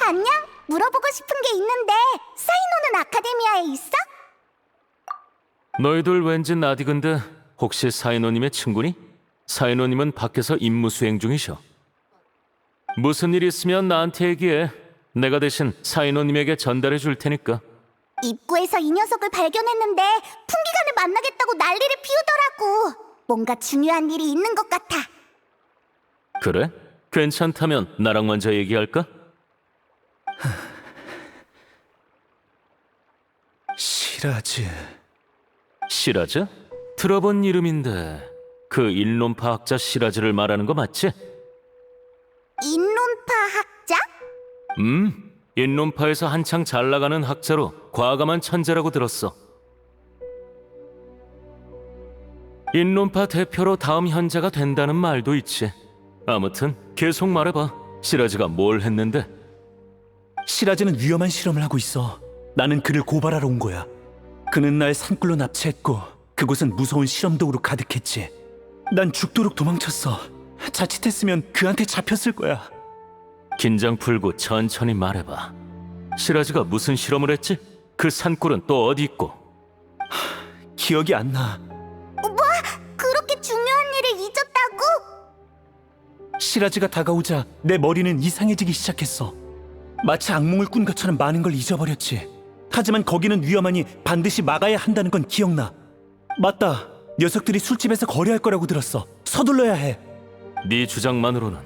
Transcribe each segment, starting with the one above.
안녕? 물어보고 싶은 게 있는데 사이노는 아카데미아에 있어? 너희들 왠지 나디근데 혹시 사이노님의 친구니? 사이노님은 밖에서 임무 수행 중이셔. 무슨 일 있으면 나한테 얘기해. 내가 대신 사이노님에게 전달해 줄 테니까. 입구에서 이 녀석을 발견했는데 풍기관을 만나겠다고 난리를 피우더라고. 뭔가 중요한 일이 있는 것 같아. 그래? 괜찮다면 나랑 먼저 얘기할까? 시라즈. 시라즈? 들어본 이름인데 그 일론파 학자 시라즈를 말하는 거 맞지? 인론파 학자? 인론파에서 한창 잘 나가는 학자로 과감한 천재라고 들었어. 인론파 대표로 다음 현자가 된다는 말도 있지. 아무튼 계속 말해봐. 시라즈가 뭘 했는데? 시라즈는 위험한 실험을 하고 있어. 나는 그를 고발하러 온 거야. 그는 날 산불로 납치했고 그곳은 무서운 실험독으로 가득했지. 난 죽도록 도망쳤어. 자칫했으면 그한테 잡혔을 거야. 긴장 풀고 천천히 말해봐. 시라즈가 무슨 실험을 했지? 그 산골은 또 어디 있고? 기억이 안 나. 그렇게 중요한 일을 잊었다고? 시라즈가 다가오자 내 머리는 이상해지기 시작했어. 마치 악몽을 꾼 것처럼 많은 걸 잊어버렸지. 하지만 거기는 위험하니 반드시 막아야 한다는 건 기억나. 맞다. 녀석들이 술집에서 거래할 거라고 들었어. 서둘러야 해. 네 주장만으로는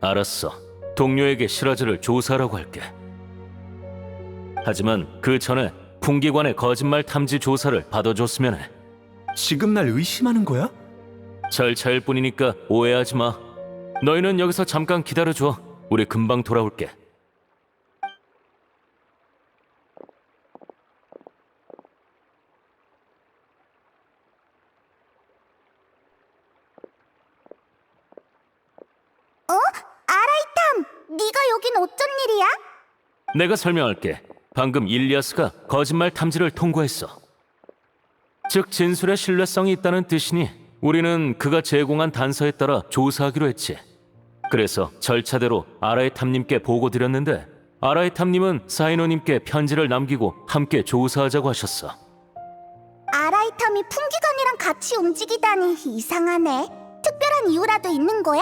알았어. 동료에게 시라즈를 조사하라고 할게. 하지만 그 전에 풍기관의 거짓말 탐지 조사를 받아줬으면 해. 지금 날 의심하는 거야? 절차일 뿐이니까 오해하지 마. 너희는 여기서 잠깐 기다려줘. 우리 금방 돌아올게. 아라이탐! 네가 여긴 어쩐 일이야? 내가 설명할게. 방금 일리아스가 거짓말 탐지를 통과했어. 즉 진술에 신뢰성이 있다는 뜻이니 우리는 그가 제공한 단서에 따라 조사하기로 했지. 그래서 절차대로 아라이탐님께 보고드렸는데 아라이탐님은 사이노님께 편지를 남기고 함께 조사하자고 하셨어. 아라이탐이 풍기관이랑 같이 움직이다니 이상하네. 특별한 이유라도 있는 거야?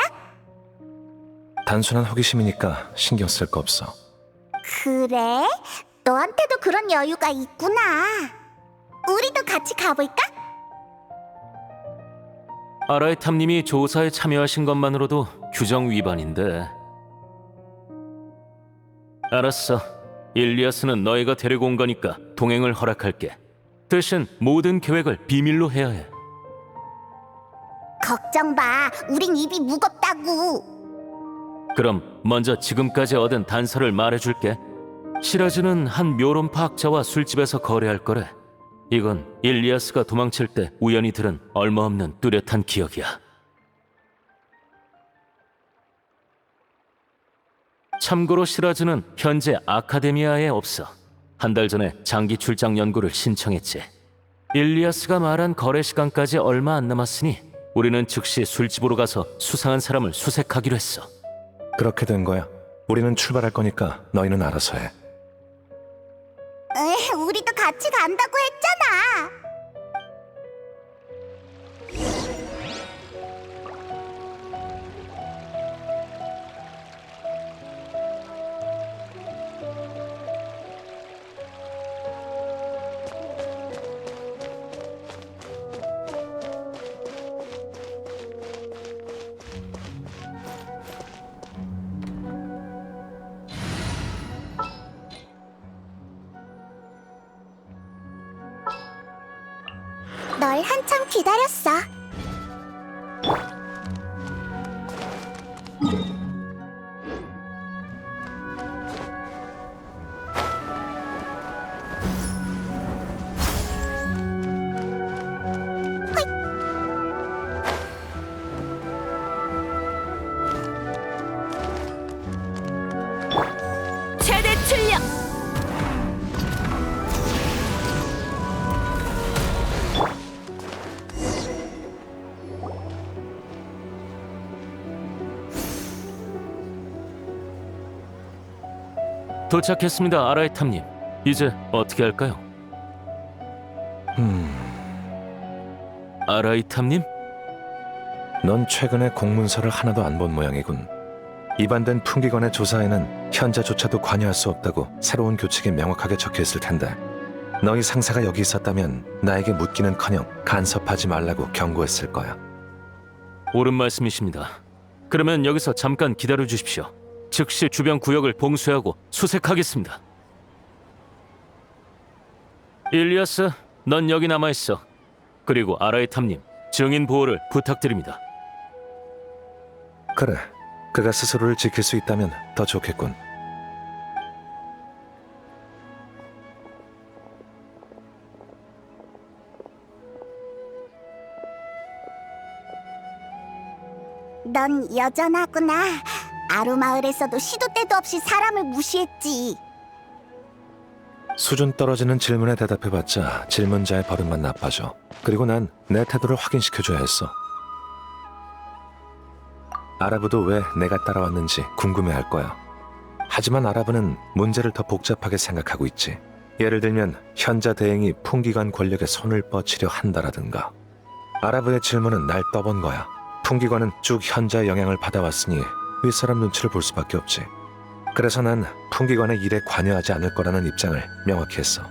단순한 호기심이니까 신경 쓸 거 없어. 그래? 너한테도 그런 여유가 있구나. 우리도 같이 가볼까? 아라이탐님이 조사에 참여하신 것만으로도 규정 위반인데. 알았어. 일리아스는 너희가 데리고 온 거니까 동행을 허락할게. 대신 모든 계획을 비밀로 해야 해. 걱정 마. 우린 입이 무겁다고. 그럼 먼저 지금까지 얻은 단서를 말해줄게. 시라즈는 한 묘론파 학자와 술집에서 거래할 거래. 이건 일리아스가 도망칠 때 우연히 들은 얼마 없는 뚜렷한 기억이야. 참고로 시라즈는 현재 아카데미아에 없어. 한 달 전에 장기 출장 연구를 신청했지. 일리아스가 말한 거래 시간까지 얼마 안 남았으니 우리는 즉시 술집으로 가서 수상한 사람을 수색하기로 했어. 그렇게 된 거야. 우리는 출발할 거니까 너희는 알아서 해. 우리도 같이 간다고 했잖아. 널 한참 기다렸어. 최대 출력! 도착했습니다, 아라이탐님. 이제 어떻게 할까요? 아라이탐님? 넌 최근에 공문서를 하나도 안 본 모양이군. 입안된 풍기관의 조사에는 현자조차도 관여할 수 없다고 새로운 교칙이 명확하게 적혀있을 텐데 너희 상사가 여기 있었다면 나에게 묻기는커녕 간섭하지 말라고 경고했을 거야. 옳은 말씀이십니다. 그러면 여기서 잠깐 기다려 주십시오. 즉시 주변 구역을 봉쇄하고 수색하겠습니다. 일리아스, 넌 여기 남아있어. 그리고 아라이탐님, 증인 보호를 부탁드립니다. 그래, 그가 스스로를 지킬 수 있다면 더 좋겠군. 넌 여전하구나. 아루마을에서도 시도 때도 없이 사람을 무시했지. 수준 떨어지는 질문에 대답해봤자 질문자의 버릇만 나빠져. 그리고 난 내 태도를 확인시켜줘야 했어. 아라브도 왜 내가 따라왔는지 궁금해할 거야. 하지만 아라브는 문제를 더 복잡하게 생각하고 있지. 예를 들면 현자 대행이 풍기관 권력에 손을 뻗치려 한다라든가. 아라브의 질문은 날 떠본 거야. 풍기관은 쭉 현자의 영향을 받아왔으니 윗사람 눈치를 볼 수밖에 없지. 그래서 난 풍기관의 일에 관여하지 않을 거라는 입장을 명확히 했어.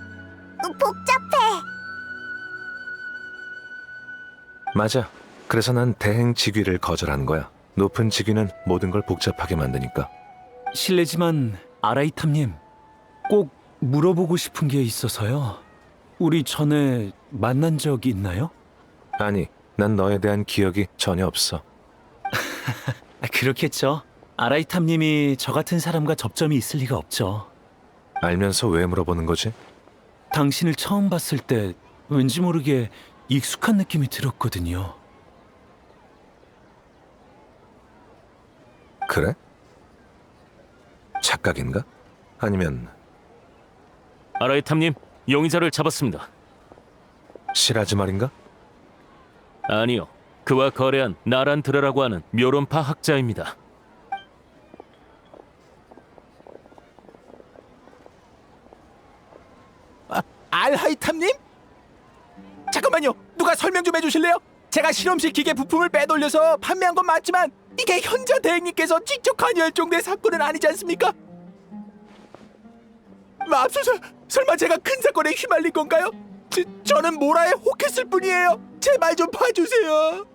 복잡해. 맞아. 그래서 난 대행 직위를 거절한 거야. 높은 직위는 모든 걸 복잡하게 만드니까. 실례지만 아라이탐님, 꼭 물어보고 싶은 게 있어서요. 우리 전에 만난 적 있나요? 아니, 난 너에 대한 기억이 전혀 없어. 그렇겠죠. 아라이탐님이 저 같은 사람과 접점이 있을 리가 없죠. 알면서 왜 물어보는 거지? 당신을 처음 봤을 때 왠지 모르게 익숙한 느낌이 들었거든요. 그래? 착각인가? 아니면 아라이탐님, 용의자를 잡았습니다. 시라즈 말인가? 아니요, 그와 거래한 나란드르라고 하는 묘론파 학자입니다. 알하이탐님? 잠깐만요. 누가 설명 좀 해주실래요? 제가 실험실 기계 부품을 빼돌려서 판매한 건 맞지만 이게 현자 대행님께서 직접 관여할 정도의 사건은 아니지 않습니까? 맙소사, 설마 제가 큰 사건에 휘말린 건가요? 저는 모라에 혹했을 뿐이에요. 제 말 좀 봐주세요.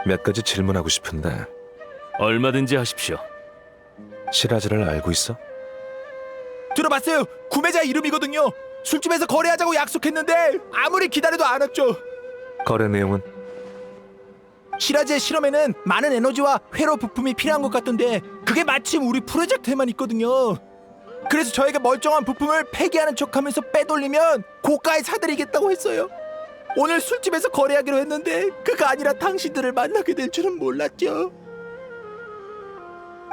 몇 가지 질문하고 싶은데 얼마든지 하십시오. 시라즈를 알고 있어? 들어봤어요. 구매자 이름이거든요. 술집에서 거래하자고 약속했는데 아무리 기다려도 안 왔죠. 거래 내용은? 시라즈의 실험에는 많은 에너지와 회로 부품이 필요한 것 같던데 그게 마침 우리 프로젝트에만 있거든요. 그래서 저에게 멀쩡한 부품을 폐기하는 척하면서 빼돌리면 고가에 사드리겠다고 했어요. 오늘 술집에서 거래하기로 했는데 그가 아니라 당신들을 만나게 될 줄은 몰랐죠.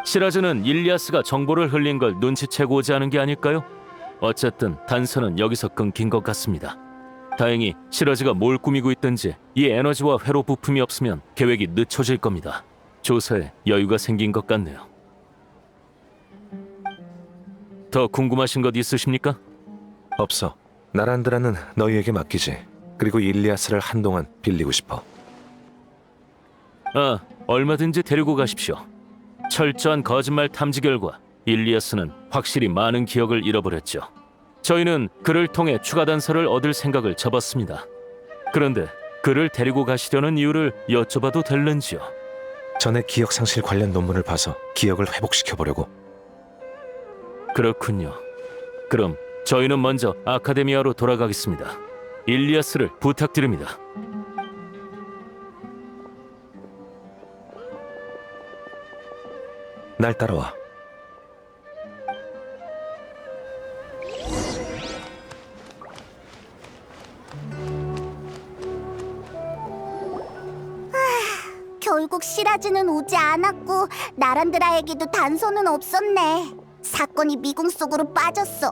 시라즈는 일리아스가 정보를 흘린 걸 눈치채고 오지 않은 게 아닐까요? 어쨌든 단서는 여기서 끊긴 것 같습니다. 다행히 시라즈가 뭘 꾸미고 있든지 이 에너지와 회로 부품이 없으면 계획이 늦춰질 겁니다. 조사에 여유가 생긴 것 같네요. 더 궁금하신 것 있으십니까? 없어. 나란드라는 너희에게 맡기지. 그리고 일리아스를 한동안 빌리고 싶어. 아, 얼마든지 데리고 가십시오. 철저한 거짓말 탐지 결과 일리아스는 확실히 많은 기억을 잃어버렸죠. 저희는 그를 통해 추가 단서를 얻을 생각을 접었습니다. 그런데 그를 데리고 가시려는 이유를 여쭤봐도 될는지요? 전에 기억 상실 관련 논문을 봐서 기억을 회복시켜보려고. 그렇군요. 그럼 저희는 먼저 아카데미아로 돌아가겠습니다. 일리아스를 부탁드립니다. 날 따라와. 결국 시라즈는 오지 않았고 나란드라에게도 단서는 없었네. 사건이 미궁 속으로 빠졌어.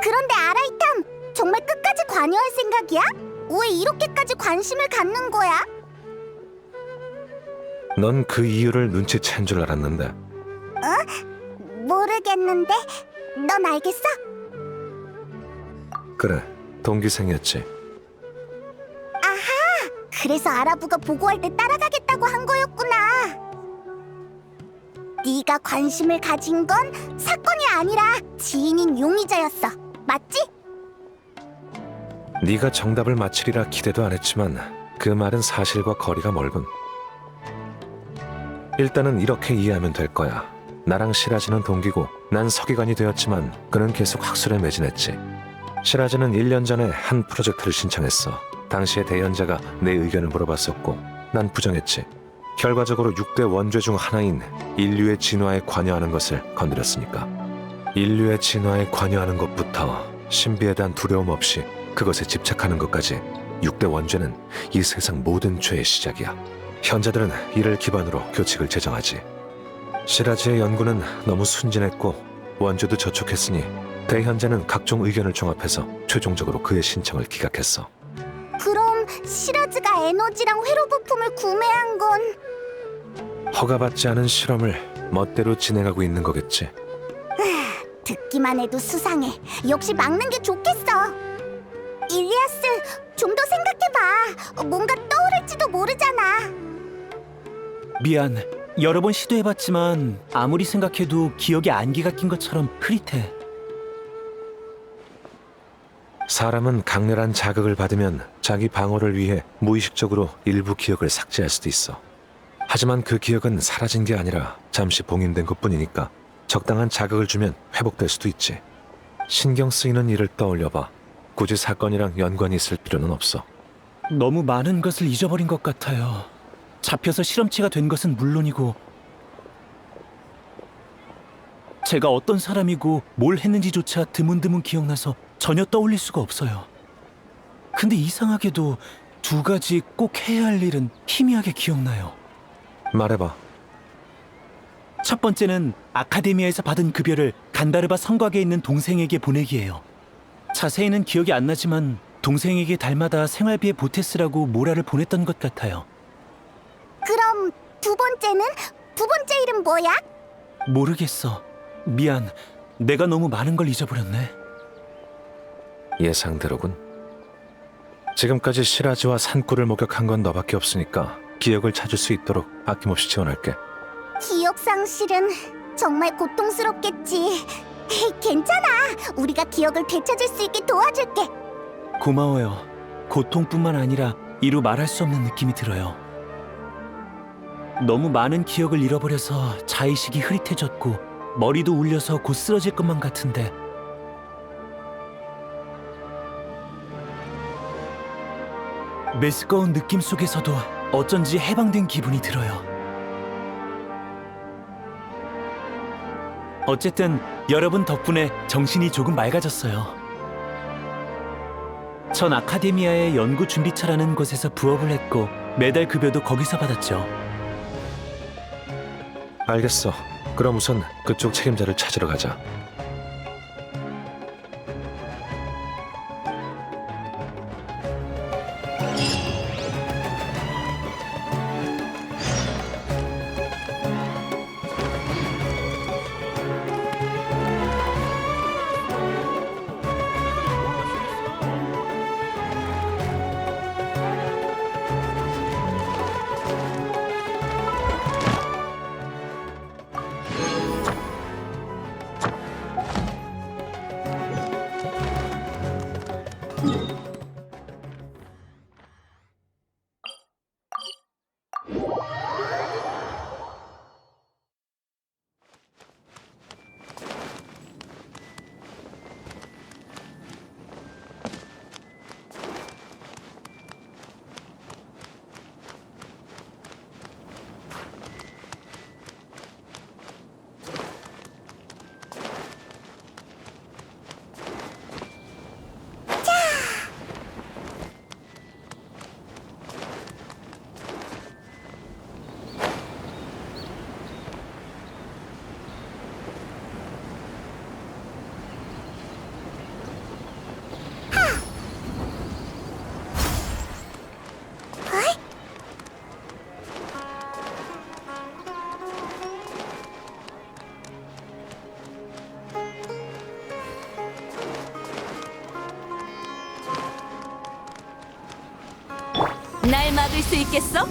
그런데 아라이탐, 정말 끝까지 관여할 생각이야? 왜 이렇게까지 관심을 갖는 거야? 넌 그 이유를 눈치챈 줄 알았는데 모르겠는데 넌 알겠어? 그래, 동기생이었지. 그래서 아라부가 보고할 때 따라가겠다고 한 거였구나. 네가 관심을 가진 건 사건이 아니라 지인인 용의자였어. 맞지? 네가 정답을 맞히리라 기대도 안 했지만 그 말은 사실과 거리가 멀군. 일단은 이렇게 이해하면 될 거야. 나랑 시라지는 동기고 난 서기관이 되었지만 그는 계속 학술에 매진했지. 시라지는 1년 전에 한 프로젝트를 신청했어. 당시에 대연자가 내 의견을 물어봤었고 난 부정했지. 결과적으로 6대 원죄 중 하나인 인류의 진화에 관여하는 것을 건드렸으니까. 인류의 진화에 관여하는 것부터 신비에 대한 두려움 없이 그것에 집착하는 것까지 6대 원죄는 이 세상 모든 죄의 시작이야. 현자들은 이를 기반으로 교칙을 제정하지. 시라지의 연구는 너무 순진했고 원죄도 저촉했으니 대현자는 각종 의견을 종합해서 최종적으로 그의 신청을 기각했어. 그럼 시라즈가 에너지랑 회로 부품을 구매한 건 허가받지 않은 실험을 멋대로 진행하고 있는 거겠지. 듣기만 해도 수상해. 역시 막는 게 좋겠어. 일리아스, 좀 더 생각해봐. 뭔가 떠오를지도 모르잖아. 미안. 여러 번 시도해봤지만 아무리 생각해도 기억에 안개가 낀 것처럼 흐릿해. 사람은 강렬한 자극을 받으면 자기 방어를 위해 무의식적으로 일부 기억을 삭제할 수도 있어. 하지만 그 기억은 사라진 게 아니라 잠시 봉인된 것뿐이니까 적당한 자극을 주면 회복될 수도 있지. 신경 쓰이는 일을 떠올려봐. 굳이 사건이랑 연관이 있을 필요는 없어. 너무 많은 것을 잊어버린 것 같아요. 잡혀서 실험체가 된 것은 물론이고 제가 어떤 사람이고 뭘 했는지조차 드문드문 기억나서 전혀 떠올릴 수가 없어요. 근데 이상하게도 두 가지 꼭 해야 할 일은 희미하게 기억나요. 말해봐. 첫 번째는 아카데미아에서 받은 급여를 간다르바 성곽에 있는 동생에게 보내기예요. 자세히는 기억이 안 나지만 동생에게 달마다 생활비에 보태쓰라고 모라를 보냈던 것 같아요. 그럼 두 번째는? 두 번째 일은 뭐야? 모르겠어. 미안. 내가 너무 많은 걸 잊어버렸네. 예상대로군. 지금까지 시라지와 산꾸를 목격한 건 너밖에 없으니까 기억을 찾을 수 있도록 아낌없이 지원할게. 기억 상실은 정말 고통스럽겠지. 괜찮아. 우리가 기억을 되찾을 수 있게 도와줄게. 고마워요. 고통뿐만 아니라 이루 말할 수 없는 느낌이 들어요. 너무 많은 기억을 잃어버려서 자의식이 흐릿해졌고 머리도 울려서 곧 쓰러질 것만 같은데 메스꺼운 느낌 속에서도 어쩐지 해방된 기분이 들어요. 어쨌든 여러분 덕분에 정신이 조금 맑아졌어요. 전 아카데미아의 연구 준비처라는 곳에서 부업을 했고 매달 급여도 거기서 받았죠. 알겠어. 그럼 우선 그쪽 책임자를 찾으러 가자. 날 막을 수 있겠어?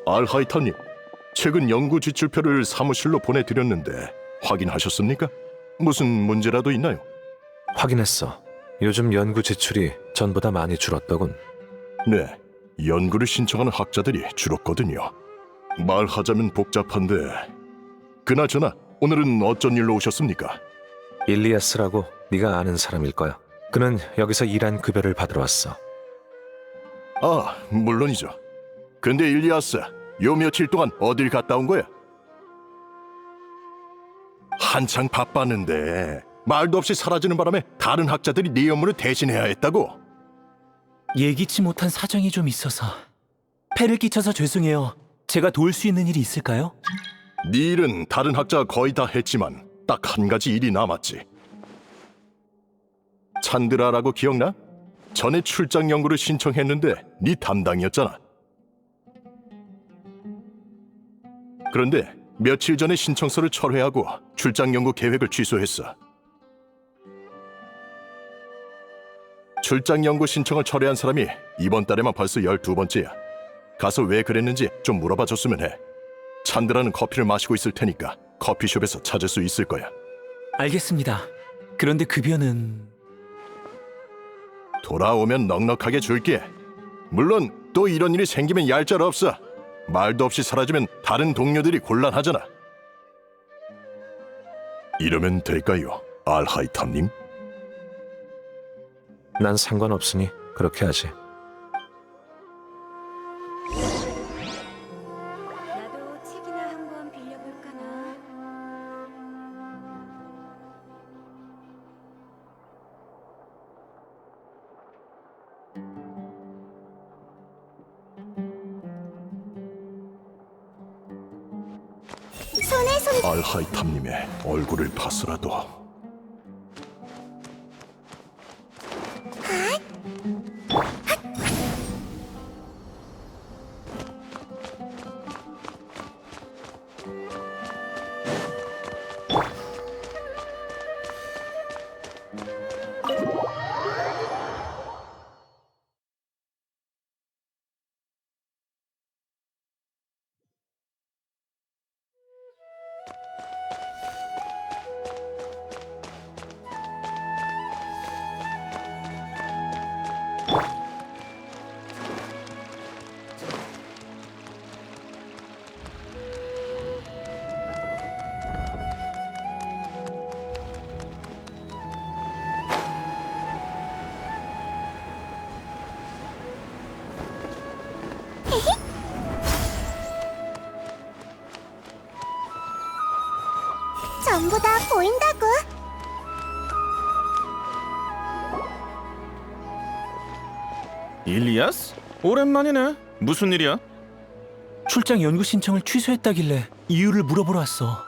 알하이타님, 최근 연구 지출표를 사무실로 보내드렸는데 확인하셨습니까? 무슨 문제라도 있나요? 확인했어. 요즘 연구 지출이 전보다 많이 줄었더군. 네, 연구를 신청하는 학자들이 줄었거든요. 말하자면 복잡한데, 그나저나 오늘은 어쩐 일로 오셨습니까? 일리아스라고 네가 아는 사람일 거야. 그는 여기서 일한 급여를 받으러 왔어. 아, 물론이죠. 근데 일리아스, 요 며칠 동안 어딜 갔다 온 거야? 한창 바빴는데 말도 없이 사라지는 바람에 다른 학자들이 네 업무를 대신해야 했다고? 예기치 못한 사정이 좀 있어서 폐를 끼쳐서 죄송해요. 제가 도울 수 있는 일이 있을까요? 네 일은 다른 학자가 거의 다 했지만 딱 한 가지 일이 남았지. 찬드라라고 기억나? 전에 출장 연구를 신청했는데 네 담당이었잖아. 그런데 며칠 전에 신청서를 철회하고 출장 연구 계획을 취소했어. 출장 연구 신청을 철회한 사람이 이번 달에만 벌써 12번째야. 가서 왜 그랬는지 좀 물어봐 줬으면 해. 찬드라는 커피를 마시고 있을 테니까 커피숍에서 찾을 수 있을 거야. 알겠습니다. 그런데 급여는... 돌아오면 넉넉하게 줄게. 물론 또 이런 일이 생기면 얄짤 없어. 말도 없이 사라지면 다른 동료들이 곤란하잖아. 이러면 될까요, 알하이탐님? 난 상관없으니 그렇게 하지. 나도 책이나 한 권 빌려볼까나. 손에 손. 알하이탐님의 얼굴을 봐서라도. 전부 다 보인다고. 일리아스? 오랜만이네. 무슨 일이야? 출장 연구 신청을 취소했다길래 이유를 물어보러 왔어.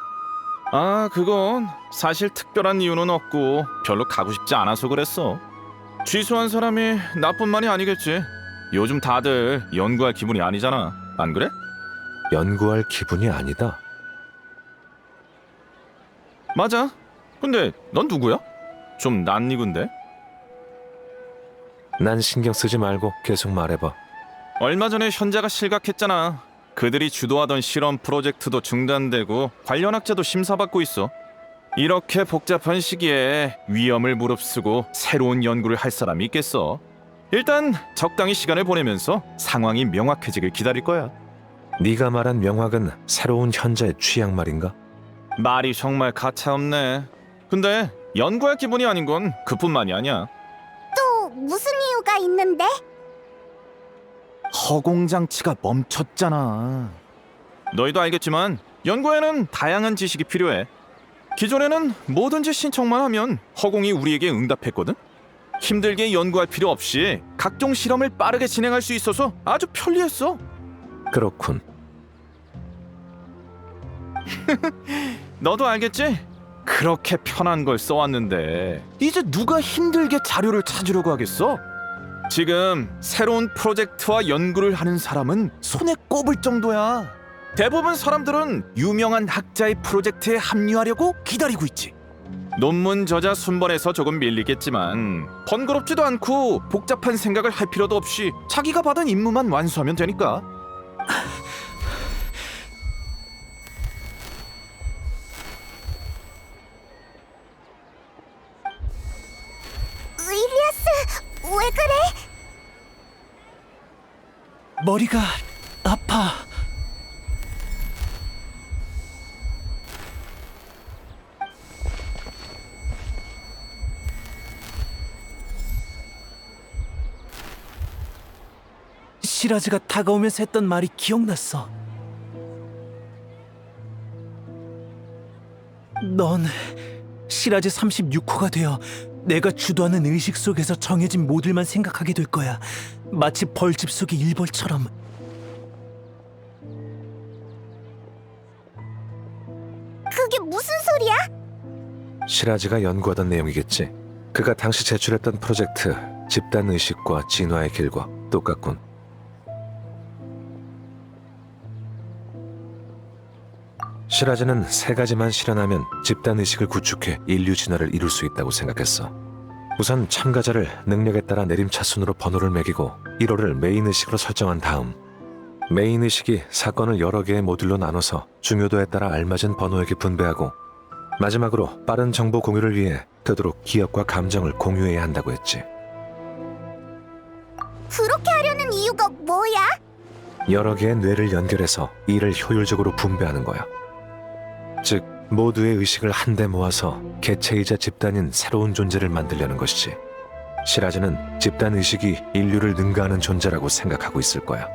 아, 그건 사실 특별한 이유는 없고 별로 가고 싶지 않아서 그랬어. 취소한 사람이 나뿐만이 아니겠지. 요즘 다들 연구할 기분이 아니잖아. 안 그래? 연구할 기분이 아니다. 맞아. 근데 넌 누구야? 좀 낯익은데? 난 신경 쓰지 말고 계속 말해봐. 얼마 전에 현자가 실각했잖아. 그들이 주도하던 실험 프로젝트도 중단되고 관련 학자도 심사받고 있어. 이렇게 복잡한 시기에 위험을 무릅쓰고 새로운 연구를 할 사람이 있겠어. 일단 적당히 시간을 보내면서 상황이 명확해지길 기다릴 거야. 네가 말한 명확은 새로운 현자의 취향 말인가? 말이 정말 가차없네. 근데 연구할 기분이 아닌 건 그뿐만이 아니야. 또 무슨 이유가 있는데? 허공장치가 멈췄잖아. 너희도 알겠지만 연구에는 다양한 지식이 필요해. 기존에는 뭐든지 신청만 하면 허공이 우리에게 응답했거든. 힘들게 연구할 필요 없이 각종 실험을 빠르게 진행할 수 있어서 아주 편리했어. 그렇군. 너도 알겠지? 그렇게 편한 걸 써왔는데 이제 누가 힘들게 자료를 찾으려고 하겠어? 지금 새로운 프로젝트와 연구를 하는 사람은 손에 꼽을 정도야. 대부분 사람들은 유명한 학자의 프로젝트에 합류하려고 기다리고 있지. 논문 저자 순번에서 조금 밀리겠지만 번거롭지도 않고 복잡한 생각을 할 필요도 없이 자기가 받은 임무만 완수하면 되니까. 일리아스, 왜 그래? 머리가 아파. 시라즈가 다가오면서 했던 말이 기억났어. 넌 시라즈 36호가 되어 내가 주도하는 의식 속에서 정해진 모델만 생각하게 될 거야. 마치 벌집 속의 일벌처럼. 그게 무슨 소리야? 시라즈가 연구하던 내용이겠지. 그가 당시 제출했던 프로젝트 집단 의식과 진화의 길과 똑같군. 시라즈는 세 가지만 실현하면 집단 의식을 구축해 인류 진화를 이룰 수 있다고 생각했어. 우선 참가자를 능력에 따라 내림차순으로 번호를 매기고 1호를 메인 의식으로 설정한 다음 메인 의식이 사건을 여러 개의 모듈로 나눠서 중요도에 따라 알맞은 번호에게 분배하고 마지막으로 빠른 정보 공유를 위해 되도록 기억과 감정을 공유해야 한다고 했지. 그렇게 하려는 이유가 뭐야? 여러 개의 뇌를 연결해서 이를 효율적으로 분배하는 거야. 즉 모두의 의식을 한데 모아서 개체이자 집단인 새로운 존재를 만들려는 것이지. 시라즈는 집단 의식이 인류를 능가하는 존재라고 생각하고 있을 거야.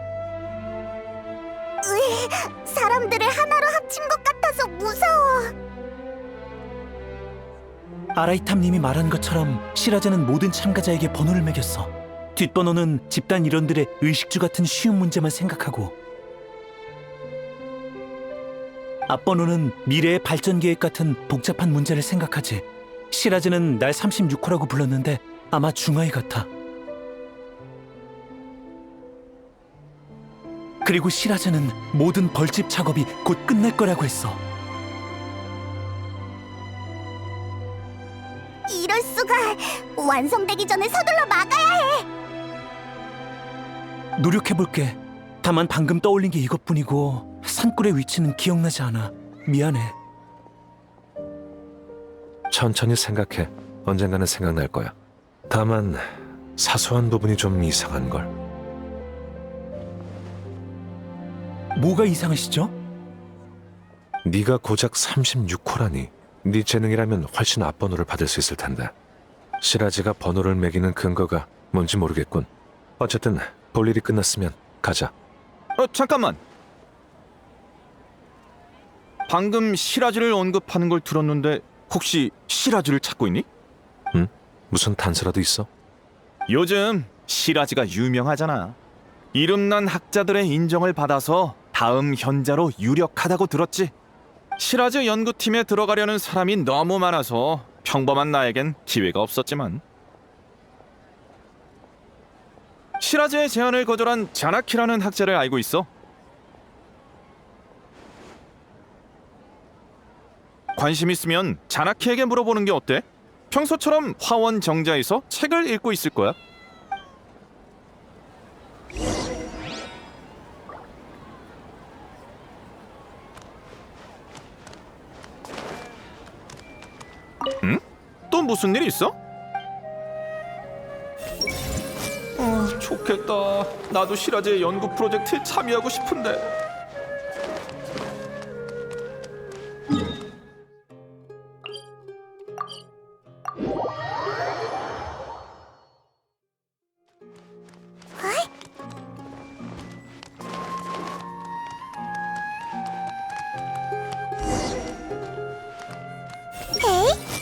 사람들을 하나로 합친 것 같아서 무서워. 아라이탐님이 말한 것처럼 시라즈는 모든 참가자에게 번호를 매겼어. 뒷번호는 집단 일원들의 의식주 같은 쉬운 문제만 생각하고, 앞번호는 미래의 발전 계획 같은 복잡한 문제를 생각하지. 시라즈는 날 36호라고 불렀는데 아마 중아이 같아. 그리고 시라즈는 모든 벌집 작업이 곧 끝날 거라고 했어. 이럴 수가. 완성되기 전에 서둘러 막아야 해. 노력해볼게. 다만 방금 떠올린 게 이것뿐이고 산골의 위치는 기억나지 않아. 미안해. 천천히 생각해. 언젠가는 생각날 거야. 다만 사소한 부분이 좀 이상한걸. 뭐가 이상하시죠? 네가 고작 36호라니. 네 재능이라면 훨씬 앞번호를 받을 수 있을 텐데. 시라즈가 번호를 매기는 근거가 뭔지 모르겠군. 어쨌든 볼 일이 끝났으면 가자. 잠깐만. 방금 시라즈를 언급하는 걸 들었는데 혹시 시라즈를 찾고 있니? 응? 무슨 단서라도 있어? 요즘 시라즈가 유명하잖아. 이름난 학자들의 인정을 받아서 다음 현자로 유력하다고 들었지. 시라즈 연구팀에 들어가려는 사람이 너무 많아서 평범한 나에겐 기회가 없었지만 시라즈의 제안을 거절한 자나키라는 학자를 알고 있어. 관심 있으면 자나키에게 물어보는 게 어때? 평소처럼 화원 정자에서 책을 읽고 있을 거야. 또 무슨 일 있어? 좋겠다. 나도 시라제 연구 프로젝트에 참여하고 싶은데.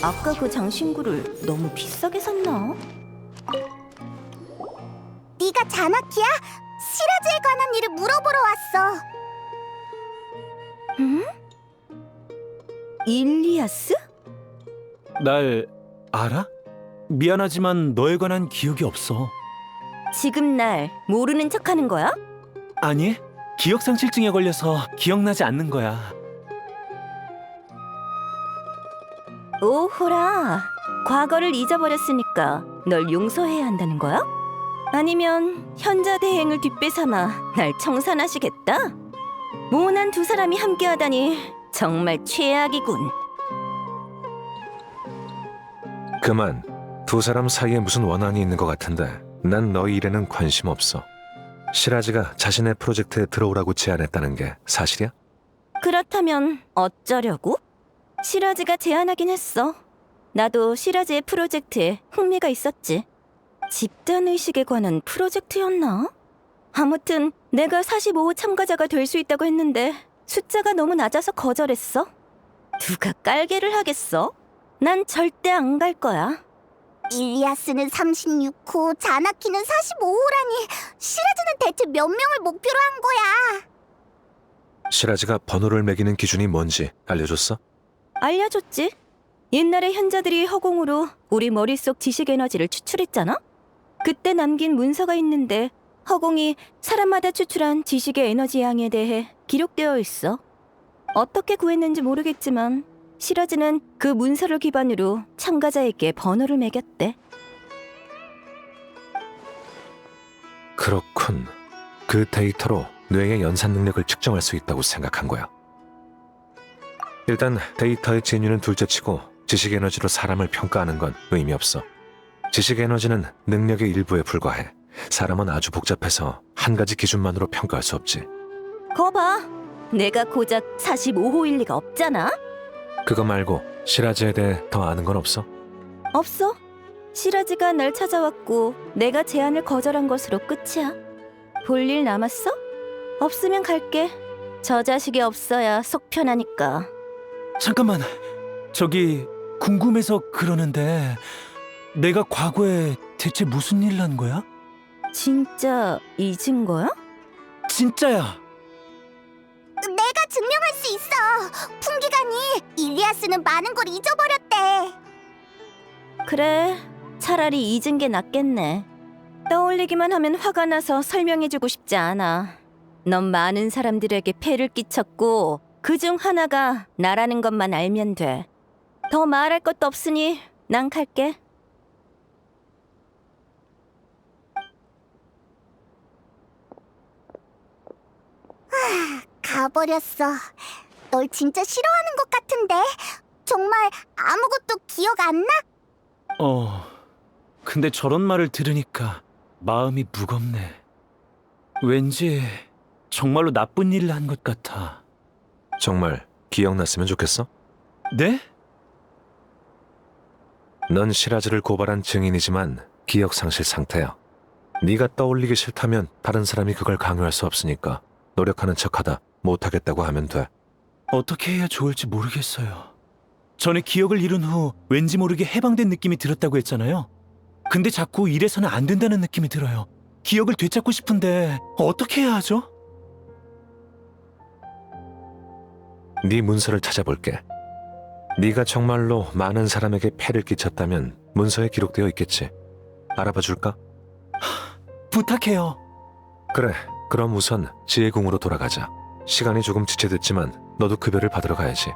아까 그 장신구를 너무 비싸게 샀나? 네가 자나키야? 시라즈에 관한 일을 물어보러 왔어. 일리아스? 날 알아? 미안하지만 너에 관한 기억이 없어. 지금 날 모르는 척하는 거야? 아니, 기억상실증에 걸려서 기억나지 않는 거야. 오호라, 과거를 잊어버렸으니까 널 용서해야 한다는 거야? 아니면 현자 대행을 뒷배삼아 날 청산하시겠다? 모난 두 사람이 함께하다니 정말 최악이군. 그만. 두 사람 사이에 무슨 원한이 있는 것 같은데 난 너희 일에는 관심 없어. 시라즈가 자신의 프로젝트에 들어오라고 제안했다는 게 사실이야? 그렇다면 어쩌려고? 시라즈가 제안하긴 했어. 나도 시라즈의 프로젝트에 흥미가 있었지. 집단의식에 관한 프로젝트였나? 아무튼 내가 45호 참가자가 될 수 있다고 했는데 숫자가 너무 낮아서 거절했어. 누가 깔개를 하겠어? 난 절대 안 갈 거야. 일리아스는 36호, 자나키는 45호라니. 시라즈는 대체 몇 명을 목표로 한 거야? 시라즈가 번호를 매기는 기준이 뭔지 알려줬어? 알려줬지. 옛날에 현자들이 허공으로 우리 머릿속 지식 에너지를 추출했잖아? 그때 남긴 문서가 있는데 허공이 사람마다 추출한 지식의 에너지 양에 대해 기록되어 있어. 어떻게 구했는지 모르겠지만 시라즈는 그 문서를 기반으로 참가자에게 번호를 매겼대. 그렇군. 그 데이터로 뇌의 연산 능력을 측정할 수 있다고 생각한 거야. 일단 데이터의 진위는 둘째치고 지식 에너지로 사람을 평가하는 건 의미 없어. 지식 에너지는 능력의 일부에 불과해. 사람은 아주 복잡해서 한 가지 기준만으로 평가할 수 없지. 거봐, 내가 고작 45호일 리가 없잖아. 그거 말고 시라즈에 대해 더 아는 건 없어? 없어. 시라즈가 날 찾아왔고 내가 제안을 거절한 것으로 끝이야. 볼 일 남았어? 없으면 갈게. 저 자식이 없어야 속 편하니까. 잠깐만, 저기 궁금해서 그러는데 내가 과거에 대체 무슨 일을 한 거야? 진짜 잊은 거야? 진짜야. 내가 증명할 수 있어. 풍기관이 일리아스는 많은 걸 잊어버렸대. 그래, 차라리 잊은 게 낫겠네. 떠올리기만 하면 화가 나서 설명해주고 싶지 않아. 넌 많은 사람들에게 폐를 끼쳤고 그중 하나가 나라는 것만 알면 돼. 더 말할 것도 없으니 난 갈게. 가버렸어. 널 진짜 싫어하는 것 같은데. 정말 아무것도 기억 안 나? 근데 저런 말을 들으니까 마음이 무겁네. 왠지 정말로 나쁜 일을 한 것 같아. 정말 기억났으면 좋겠어? 네? 넌 시라즈를 고발한 증인이지만 기억상실 상태야. 네가 떠올리기 싫다면 다른 사람이 그걸 강요할 수 없으니까 노력하는 척하다 못하겠다고 하면 돼. 어떻게 해야 좋을지 모르겠어요. 전에 기억을 잃은 후 왠지 모르게 해방된 느낌이 들었다고 했잖아요. 근데 자꾸 이래서는 안 된다는 느낌이 들어요. 기억을 되찾고 싶은데 어떻게 해야 하죠? 네 문서를 찾아볼게. 네가 정말로 많은 사람에게 폐를 끼쳤다면 문서에 기록되어 있겠지. 알아봐 줄까? 부탁해요. 그래, 그럼 우선 지혜궁으로 돌아가자. 시간이 조금 지체됐지만 너도 급여를 받으러 가야지.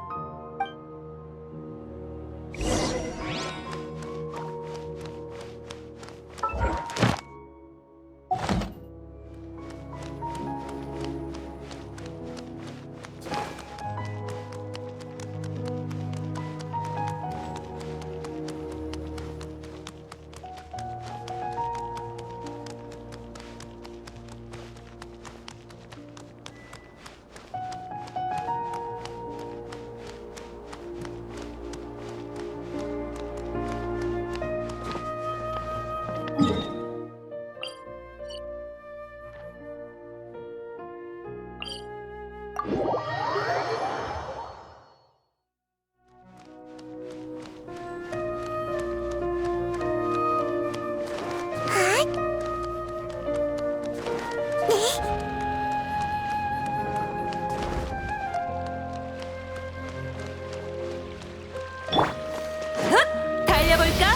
달려볼까?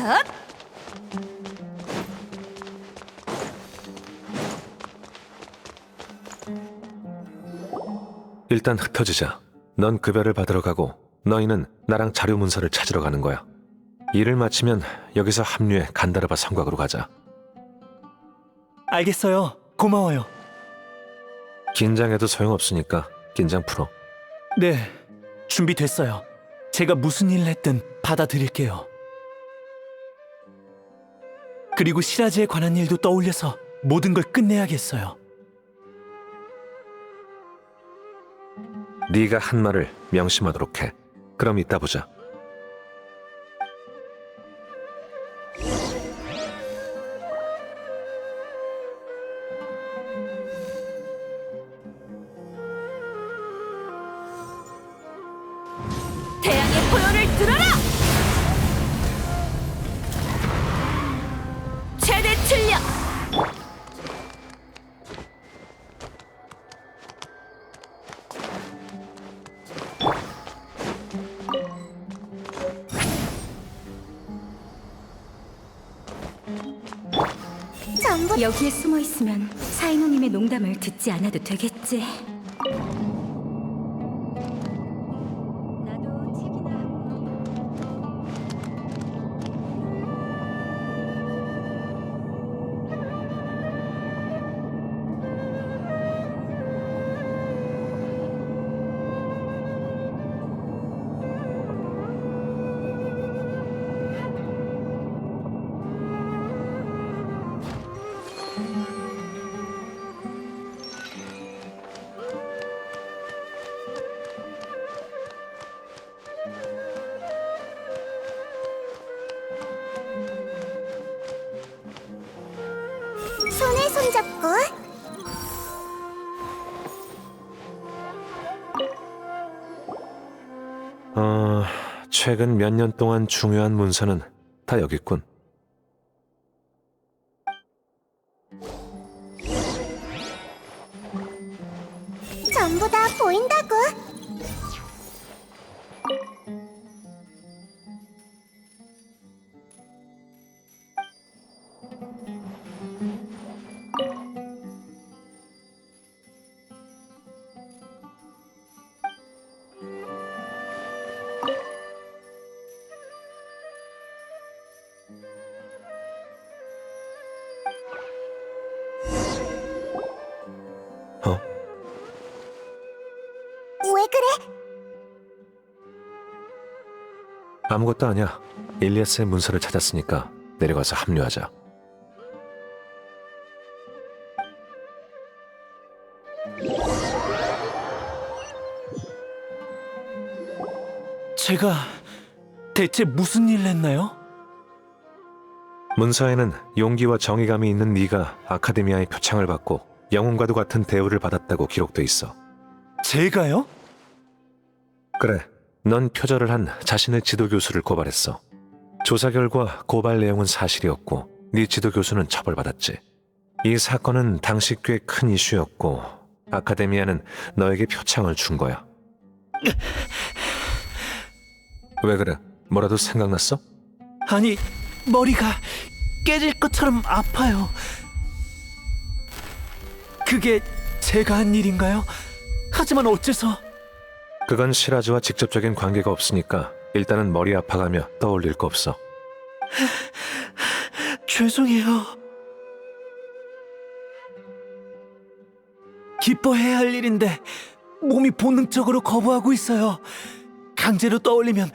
헛! 일단 흩어지자. 넌 급여를 받으러 가고 너희는 나랑 자료 문서를 찾으러 가는 거야. 일을 마치면 여기서 합류해 간다르바 성곽으로 가자. 알겠어요. 고마워요. 긴장해도 소용없으니까 긴장 풀어. 네, 준비됐어요. 제가 무슨 일을 했든 받아들일게요. 그리고 시라즈에 관한 일도 떠올려서 모든 걸 끝내야겠어요. 네가 한 말을 명심하도록 해. 그럼 이따 보자. 태양의 포효를 들어라! 최대 출력! 전부 여기에 숨어 있으면 사이노님의 농담을 듣지 않아도 되겠지. 나도 책이나 손에 손잡고 최근 몇 년 동안 중요한 문서는 다 여기 있군. 전부 다 보인다고. 어? 왜 그래? 아무것도 아니야. 일리아스의 문서를 찾았으니까 내려가서 합류하자. 제가 대체 무슨 일을 했나요? 문서에는 용기와 정의감이 있는 네가 아카데미아의 표창을 받고 영웅과도 같은 대우를 받았다고 기록돼 있어. 제가요? 그래, 넌 표절을 한 자신의 지도교수를 고발했어. 조사 결과 고발 내용은 사실이었고 네 지도교수는 처벌받았지. 이 사건은 당시 꽤 큰 이슈였고 아카데미아는 너에게 표창을 준 거야. 왜 그래? 뭐라도 생각났어? 아니, 머리가 깨질 것처럼 아파요. 그게 제가 한 일인가요? 하지만 어째서... 그건 시라즈와 직접적인 관계가 없으니까 일단은 머리 아파가며 떠올릴 거 없어. 죄송해요. 기뻐해야 할 일인데 몸이 본능적으로 거부하고 있어요. 강제로 떠올리면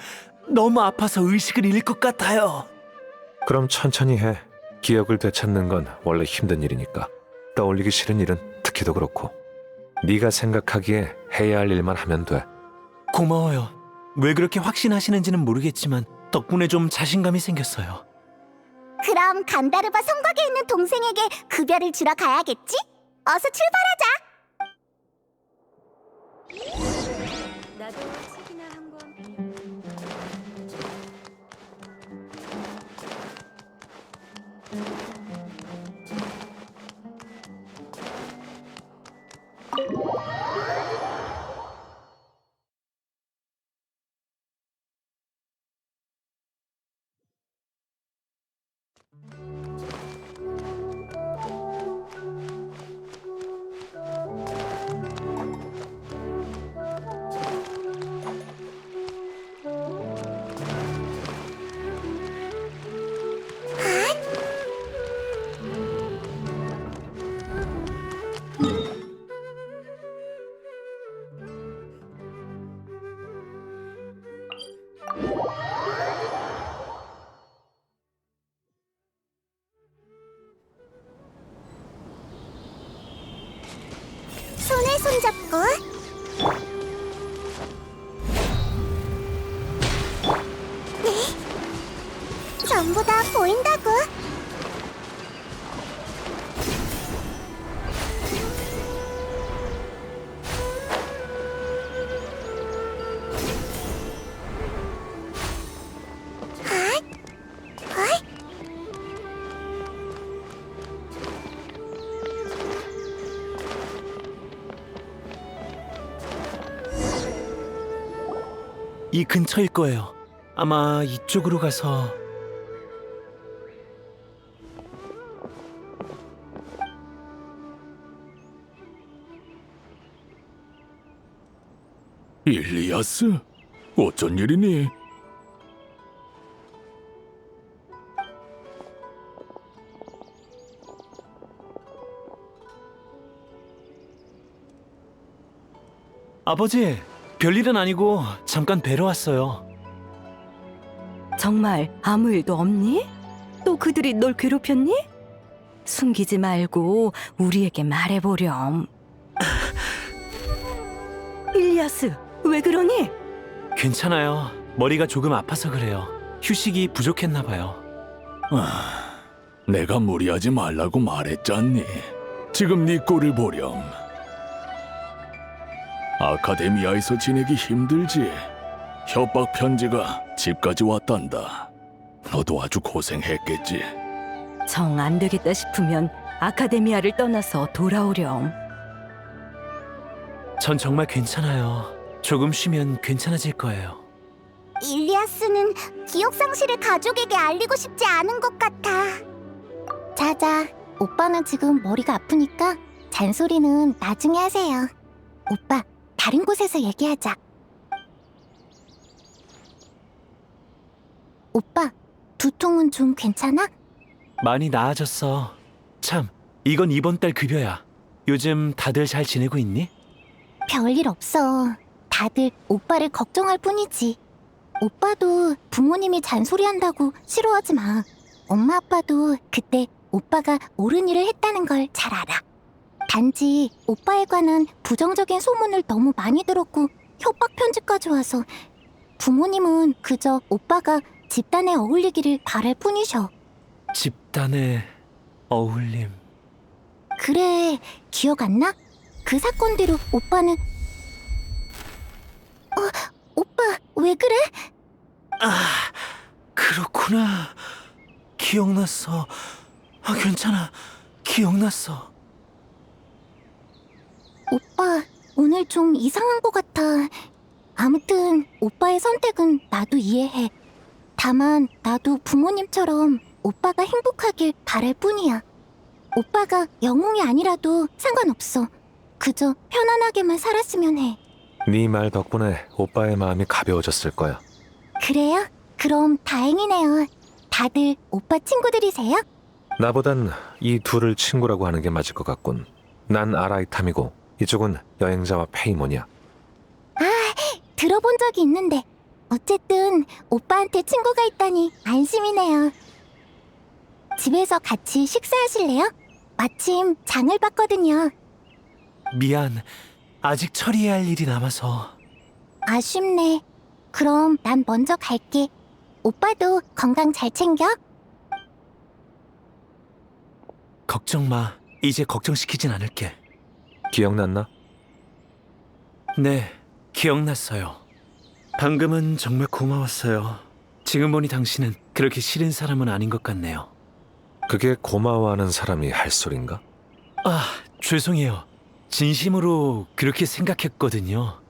너무 아파서 의식을 잃을 것 같아요. 그럼 천천히 해. 기억을 되찾는 건 원래 힘든 일이니까. 떠올리기 싫은 일은 특히도 그렇고. 네가 생각하기에 해야 할 일만 하면 돼. 고마워요. 왜 그렇게 확신하시는지는 모르겠지만 덕분에 좀 자신감이 생겼어요. 그럼 간다르바 성곽에 있는 동생에게 급여를 주러 가야겠지? 어서 출발하자. 나도 책이나 한 권. 손에 손잡고. 네. 전부 다 보인다고. 이 근처일 거예요. 아마 이쪽으로 가서... 일리아스? 어쩐 일이니? 아버지, 별일은 아니고 잠깐 뵈러 왔어요. 정말 아무 일도 없니? 또 그들이 널 괴롭혔니? 숨기지 말고 우리에게 말해보렴. 일리아스, 왜 그러니? 괜찮아요. 머리가 조금 아파서 그래요. 휴식이 부족했나 봐요. 내가 무리하지 말라고 말했잖니. 지금 네 꼴을 보렴. 아카데미아에서 지내기 힘들지. 협박 편지가 집까지 왔단다. 너도 아주 고생했겠지. 정 안 되겠다 싶으면 아카데미아를 떠나서 돌아오렴. 전 정말 괜찮아요. 조금 쉬면 괜찮아질 거예요. 일리아스는 기억 상실을 가족에게 알리고 싶지 않은 것 같아. 자자, 오빠는 지금 머리가 아프니까 잔소리는 나중에 하세요. 오빠, 다른 곳에서 얘기하자. 오빠, 두통은 좀 괜찮아? 많이 나아졌어. 참, 이건 이번 달 급여야. 요즘 다들 잘 지내고 있니? 별일 없어. 다들 오빠를 걱정할 뿐이지. 오빠도 부모님이 잔소리한다고 싫어하지 마. 엄마 아빠도 그때 오빠가 옳은 일을 했다는 걸 잘 알아. 단지 오빠에 관한 부정적인 소문을 너무 많이 들었고 협박 편지까지 와서 부모님은 그저 오빠가 집단에 어울리기를 바랄 뿐이셔. 집단의 어울림. 그래, 기억 안 나? 그 사건대로 오빠는... 오빠 왜 그래? 그렇구나. 기억났어. 괜찮아. 기억났어. 오빠, 오늘 좀 이상한 것 같아. 아무튼 오빠의 선택은 나도 이해해. 다만 나도 부모님처럼 오빠가 행복하길 바랄 뿐이야. 오빠가 영웅이 아니라도 상관없어. 그저 편안하게만 살았으면 해. 네 말 덕분에 오빠의 마음이 가벼워졌을 거야. 그래요? 그럼 다행이네요. 다들 오빠 친구들이세요? 나보단 이 둘을 친구라고 하는 게 맞을 것 같군. 난 아라이탐이고 이쪽은 여행자와 페이몬이야. 들어본 적이 있는데 어쨌든 오빠한테 친구가 있다니 안심이네요. 집에서 같이 식사하실래요? 마침 장을 봤거든요. 미안. 아직 처리해야 할 일이 남아서. 아쉽네. 그럼 난 먼저 갈게. 오빠도 건강 잘 챙겨. 걱정 마. 이제 걱정시키진 않을게. 기억났나? 네, 기억났어요. 방금은 정말 고마웠어요. 지금 보니 당신은 그렇게 싫은 사람은 아닌 것 같네요. 그게 고마워하는 사람이 할 소린가? 아, 죄송해요. 진심으로 그렇게 생각했거든요.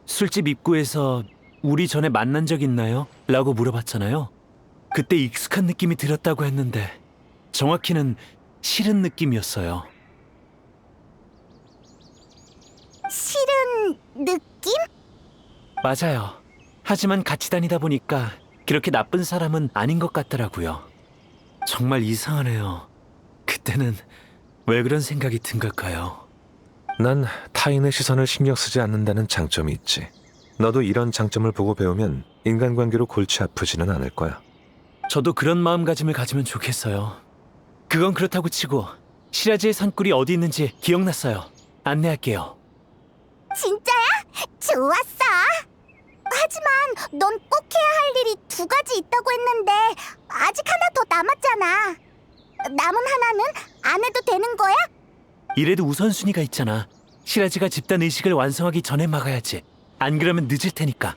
술집 입구에서 우리 전에 만난 적 있나요? 라고 물어봤잖아요. 그때 익숙한 느낌이 들었다고 했는데 정확히는 싫은 느낌이었어요. 싫은 느낌? 맞아요. 하지만 같이 다니다 보니까 그렇게 나쁜 사람은 아닌 것 같더라고요. 정말 이상하네요. 그때는 왜 그런 생각이 든 걸까요? 난 타인의 시선을 신경 쓰지 않는다는 장점이 있지. 너도 이런 장점을 보고 배우면 인간관계로 골치 아프지는 않을 거야. 저도 그런 마음가짐을 가지면 좋겠어요. 그건 그렇다고 치고 시라즈의 산골이 어디 있는지 기억났어요. 안내할게요. 진짜야? 좋았어. 하지만 넌 꼭 해야 할 일이 2가지 있다고 했는데 아직 하나 더 남았잖아. 남은 하나는 안 해도 되는 거야? 이래도 우선순위가 있잖아. 시라즈가 집단 의식을 완성하기 전에 막아야지. 안 그러면 늦을 테니까.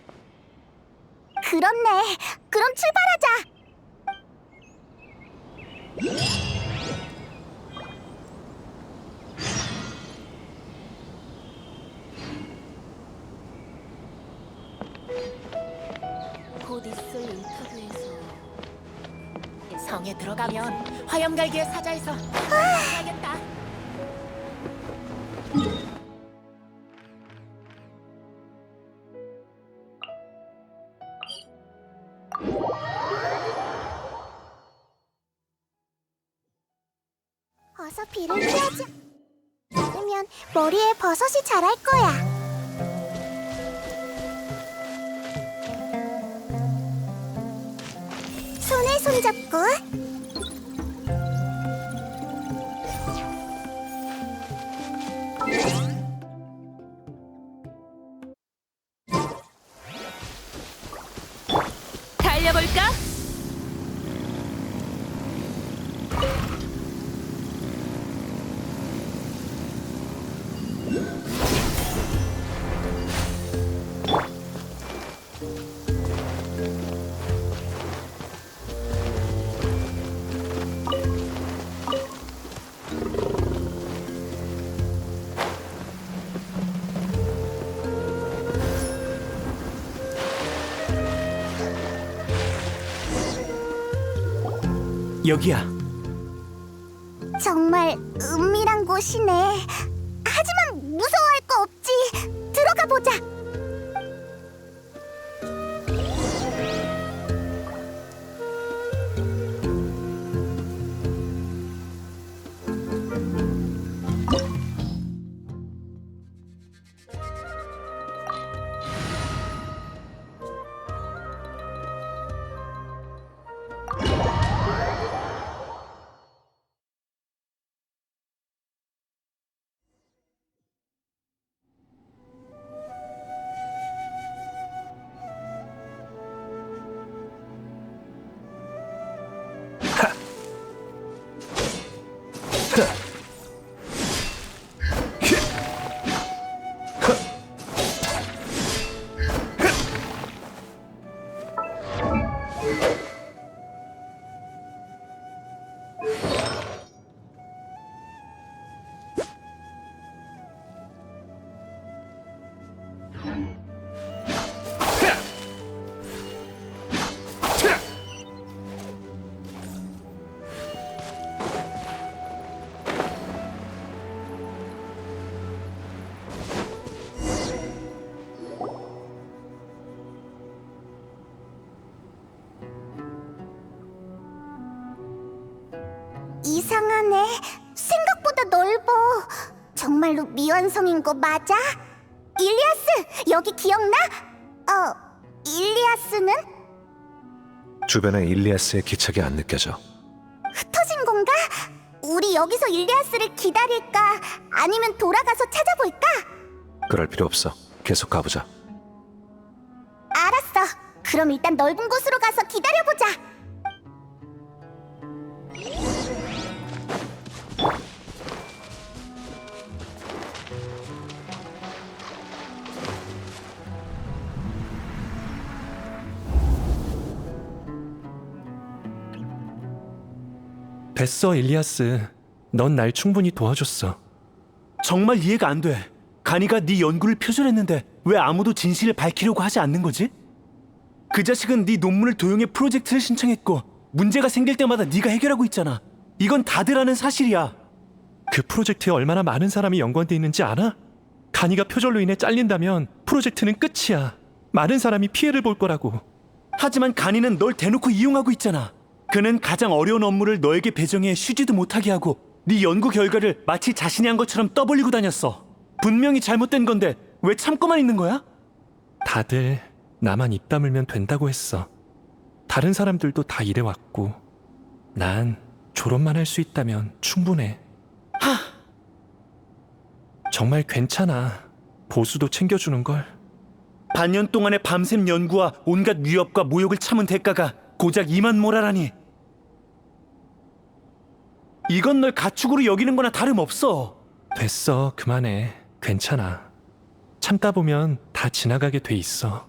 그렇네. 그럼 출발하자. 곧 있을 인터뷰에서 성에 들어가면 화염갈기의 사자에서 해야겠다. 어서 비를 피하지 않으면 머리에 버섯이 자랄 거야. 손에 손잡고 달려볼까? 여기야. 정말 은밀한 곳이네. 하지만 무서워할 거 없지. 들어가 보자. 이상하네. 생각보다 넓어. 정말로 미완성인 거 맞아? 일리아스, 여기 기억나? 일리아스는? 주변에 일리아스의 기척이 안 느껴져. 흩어진 건가? 우리 여기서 일리아스를 기다릴까? 아니면 돌아가서 찾아볼까? 그럴 필요 없어. 계속 가보자. 알았어. 그럼 일단 넓은 곳으로 가서 기다려보자. 됐어, 일리아스. 넌 날 충분히 도와줬어. 정말 이해가 안 돼. 가니가 네 연구를 표절했는데 왜 아무도 진실을 밝히려고 하지 않는 거지? 그 자식은 네 논문을 도용해 프로젝트를 신청했고 문제가 생길 때마다 네가 해결하고 있잖아. 이건 다들 아는 사실이야. 그 프로젝트에 얼마나 많은 사람이 연관돼 있는지 알아? 가니가 표절로 인해 잘린다면 프로젝트는 끝이야. 많은 사람이 피해를 볼 거라고. 하지만 가니는 널 대놓고 이용하고 있잖아. 그는 가장 어려운 업무를 너에게 배정해 쉬지도 못하게 하고 네 연구 결과를 마치 자신이 한 것처럼 떠벌리고 다녔어. 분명히 잘못된 건데 왜 참고만 있는 거야? 다들 나만 입 다물면 된다고 했어. 다른 사람들도 다 이래왔고 난 졸업만 할 수 있다면 충분해. 정말 괜찮아. 보수도 챙겨주는걸. 반년 동안의 밤샘 연구와 온갖 위협과 모욕을 참은 대가가 고작 이만 모라라니. 이건 널 가축으로 여기는 거나 다름없어. 됐어, 그만해. 괜찮아. 참다 보면 다 지나가게 돼 있어.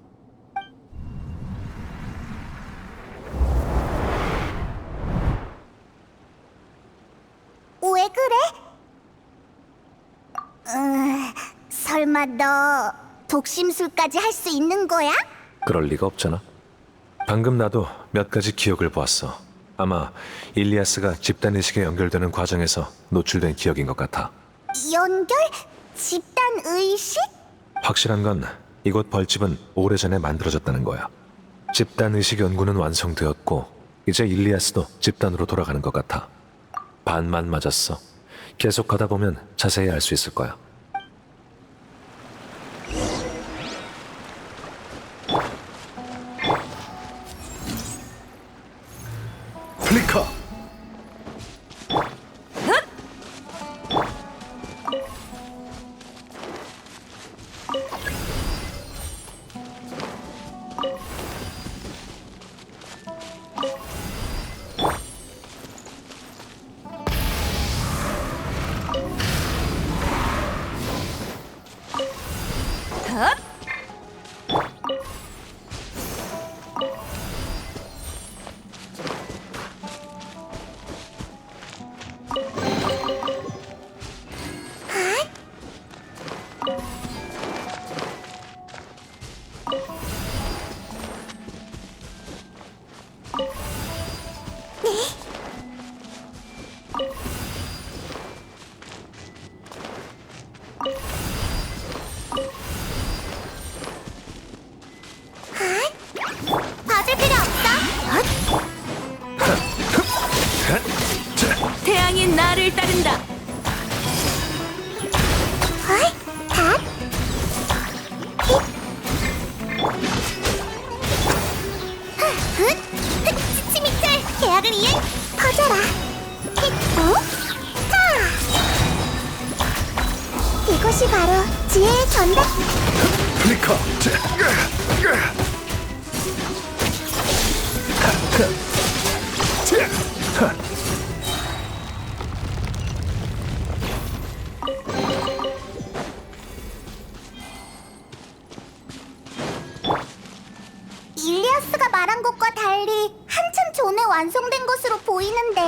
왜 그래? 설마 너 독심술까지 할 수 있는 거야? 그럴 리가 없잖아. 방금 나도 몇 가지 기억을 보았어. 아마 일리아스가 집단의식에 연결되는 과정에서 노출된 기억인 것 같아. 연결? 집단의식? 확실한 건 이곳 벌집은 오래전에 만들어졌다는 거야. 집단의식 연구는 완성되었고 이제 일리아스도 집단으로 돌아가는 것 같아. 반만 맞았어. 계속 가다 보면 자세히 알 수 있을 거야. 플리커! 봐줄 필요 없어. 태양이 나를 따른다. 치미틀 계약을 이행 퍼져라. 이것이 바로 지혜의 전달. 플리커! 일리아스가 말한 것과 달리 한참 전에 완성된 것으로 보이는데.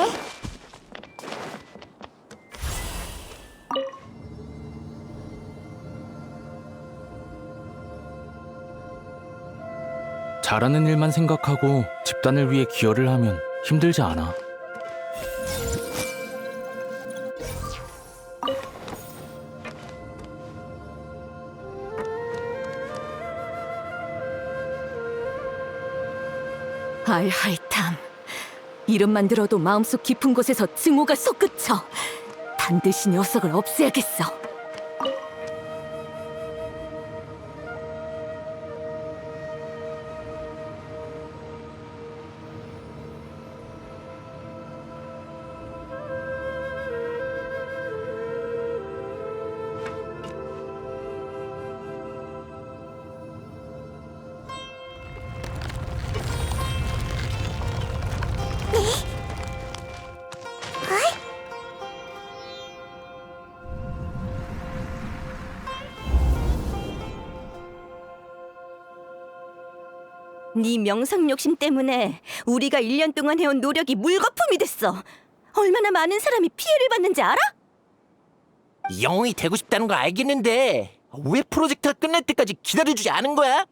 잘하는 일만 생각하고 집단을 위해 기여를 하면 힘들지 않아. 알하이탐. 이름만 들어도 마음속 깊은 곳에서 증오가 솟구쳐. 반드시 녀석을 없애야겠어. 네 명성 욕심 때문에 우리가 1년 동안 해온 노력이 물거품이 됐어. 얼마나 많은 사람이 피해를 받는지 알아? 영웅이 되고 싶다는 거 알겠는데 왜 프로젝트가 끝날 때까지 기다려주지 않은 거야?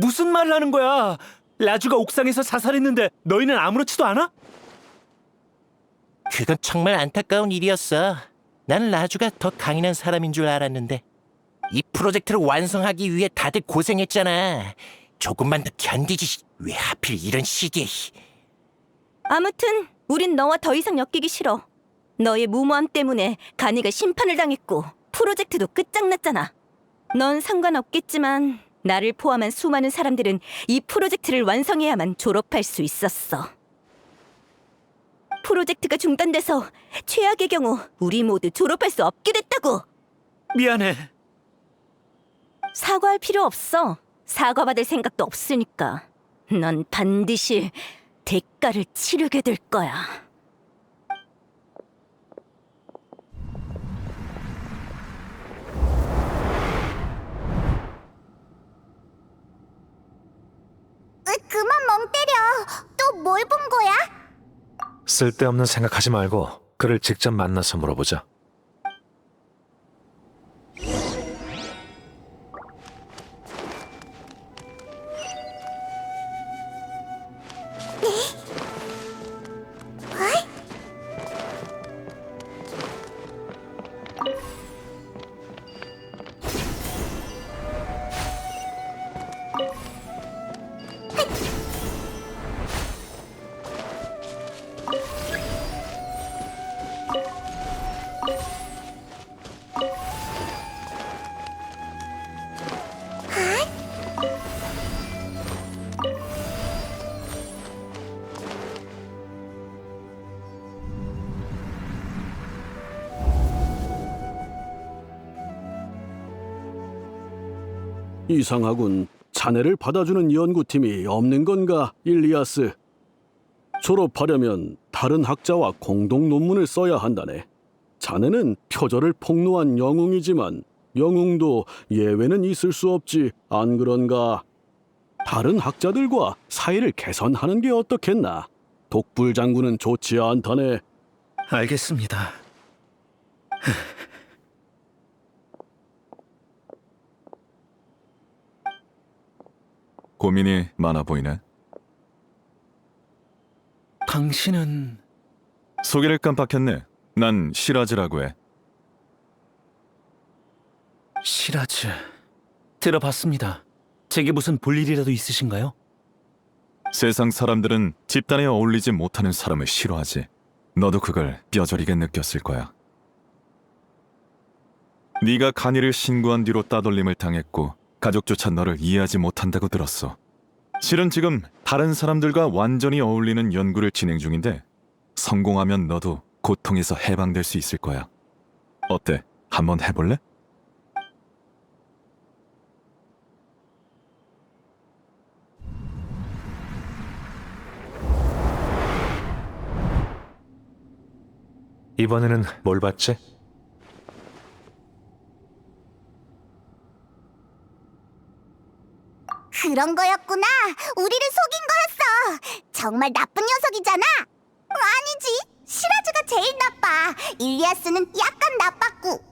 무슨 말을 하는 거야? 라주가 옥상에서 자살했는데 너희는 아무렇지도 않아? 그건 정말 안타까운 일이었어. 난 라주가 더 강인한 사람인 줄 알았는데 이 프로젝트를 완성하기 위해 다들 고생했잖아. 조금만 더 견디지. 왜 하필 이런 시기에. 아무튼 우린 너와 더 이상 엮이기 싫어. 너의 무모함 때문에 가니가 심판을 당했고 프로젝트도 끝장났잖아. 넌 상관없겠지만 나를 포함한 수많은 사람들은 이 프로젝트를 완성해야만 졸업할 수 있었어. 프로젝트가 중단돼서 최악의 경우 우리 모두 졸업할 수 없게 됐다고. 미안해. 사과할 필요 없어. 사과받을 생각도 없으니까. 넌 반드시 대가를 치르게 될 거야. 그만 멍 때려. 또 뭘 본 거야? 쓸데없는 생각하지 말고 그를 직접 만나서 물어보자. 이상하군. 자네를 받아주는 연구팀이 없는 건가, 일리아스? 졸업하려면 다른 학자와 공동 논문을 써야 한다네. 자네는 표절을 폭로한 영웅이지만 영웅도 예외는 있을 수 없지, 안 그런가? 다른 학자들과 사이를 개선하는 게 어떻겠나? 독불 장군은 좋지 않다네. 알겠습니다. 고민이 많아 보이네. 당신은... 소개를 깜빡했네. 난 시라즈라고 해. 시라즈... 들어봤습니다. 제게 무슨 볼일이라도 있으신가요? 세상 사람들은 집단에 어울리지 못하는 사람을 싫어하지. 너도 그걸 뼈저리게 느꼈을 거야. 네가 간이를 신고한 뒤로 따돌림을 당했고 가족조차 너를 이해하지 못한다고 들었어. 실은 지금 다른 사람들과 완전히 어울리는 연구를 진행 중인데 성공하면 너도 고통에서 해방될 수 있을 거야. 어때? 한번 해볼래? 이번에는 뭘 봤지? 그런 거였구나. 우리를 속인 거였어. 정말 나쁜 녀석이잖아. 아니지. 시라즈가 제일 나빠. 일리아스는 약간 나빴고.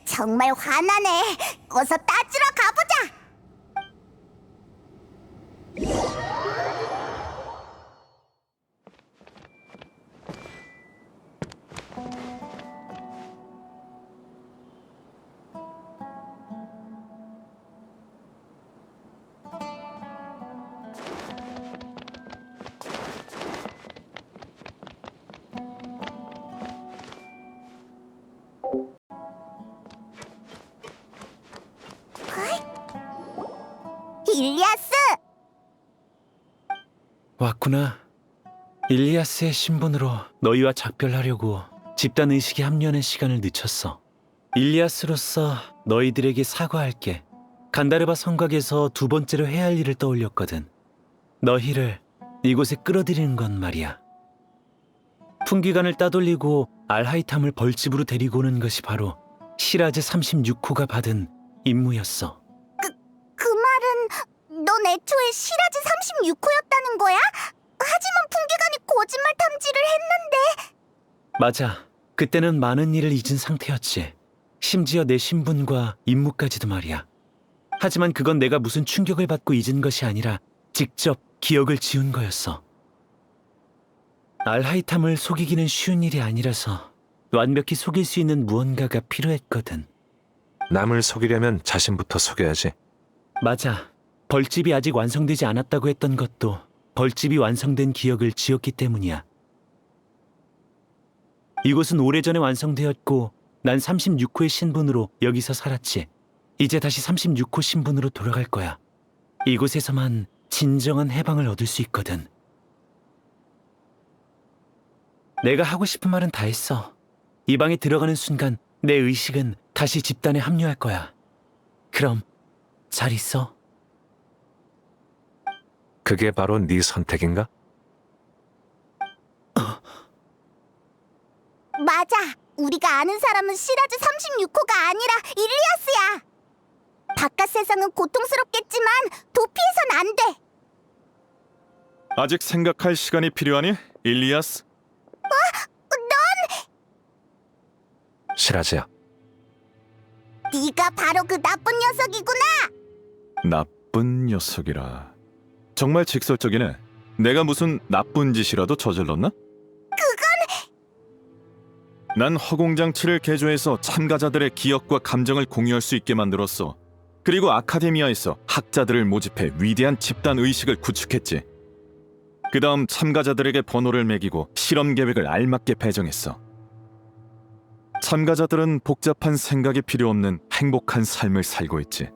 정말 화나네. 어서 따지러 가보자. 일리아스! 왔구나. 일리아스의 신분으로 너희와 작별하려고 집단 의식에 합류하는 시간을 늦췄어. 일리아스로서 너희들에게 사과할게. 간다르바 성곽에서 두 번째로 해야 할 일을 떠올렸거든. 너희를 이곳에 끌어들이는 건 말이야. 풍기관을 따돌리고 알하이탐을 벌집으로 데리고 오는 것이 바로 시라즈 36호가 받은 임무였어. 그 말은 애초에 시라즈 36호였다는 거야? 하지만 풍기관이 거짓말 탐지를 했는데. 맞아. 그때는 많은 일을 잊은 상태였지. 심지어 내 신분과 임무까지도 말이야. 하지만 그건 내가 무슨 충격을 받고 잊은 것이 아니라 직접 기억을 지운 거였어. 알하이탐을 속이기는 쉬운 일이 아니라서 완벽히 속일 수 있는 무언가가 필요했거든. 남을 속이려면 자신부터 속여야지. 맞아. 벌집이 아직 완성되지 않았다고 했던 것도 벌집이 완성된 기억을 지웠기 때문이야. 이곳은 오래전에 완성되었고 난 36호의 신분으로 여기서 살았지. 이제 다시 36호 신분으로 돌아갈 거야. 이곳에서만 진정한 해방을 얻을 수 있거든. 내가 하고 싶은 말은 다 했어. 이 방에 들어가는 순간 내 의식은 다시 집단에 합류할 거야. 그럼 잘 있어. 그게 바로 네 선택인가? 맞아. 우리가 아는 사람은 시라즈 36호가 아니라 일리아스야. 바깥 세상은 고통스럽겠지만 도피해선 안 돼. 아직 생각할 시간이 필요하니, 일리아스? 시라즈야. 네가 바로 그 나쁜 녀석이구나. 나쁜 녀석이라. 정말 직설적이네. 내가 무슨 나쁜 짓이라도 저질렀나? 난 허공장치를 개조해서 참가자들의 기억과 감정을 공유할 수 있게 만들었어. 그리고 아카데미아에서 학자들을 모집해 위대한 집단 의식을 구축했지. 그 다음 참가자들에게 번호를 매기고 실험 계획을 알맞게 배정했어. 참가자들은 복잡한 생각이 필요 없는 행복한 삶을 살고 있지.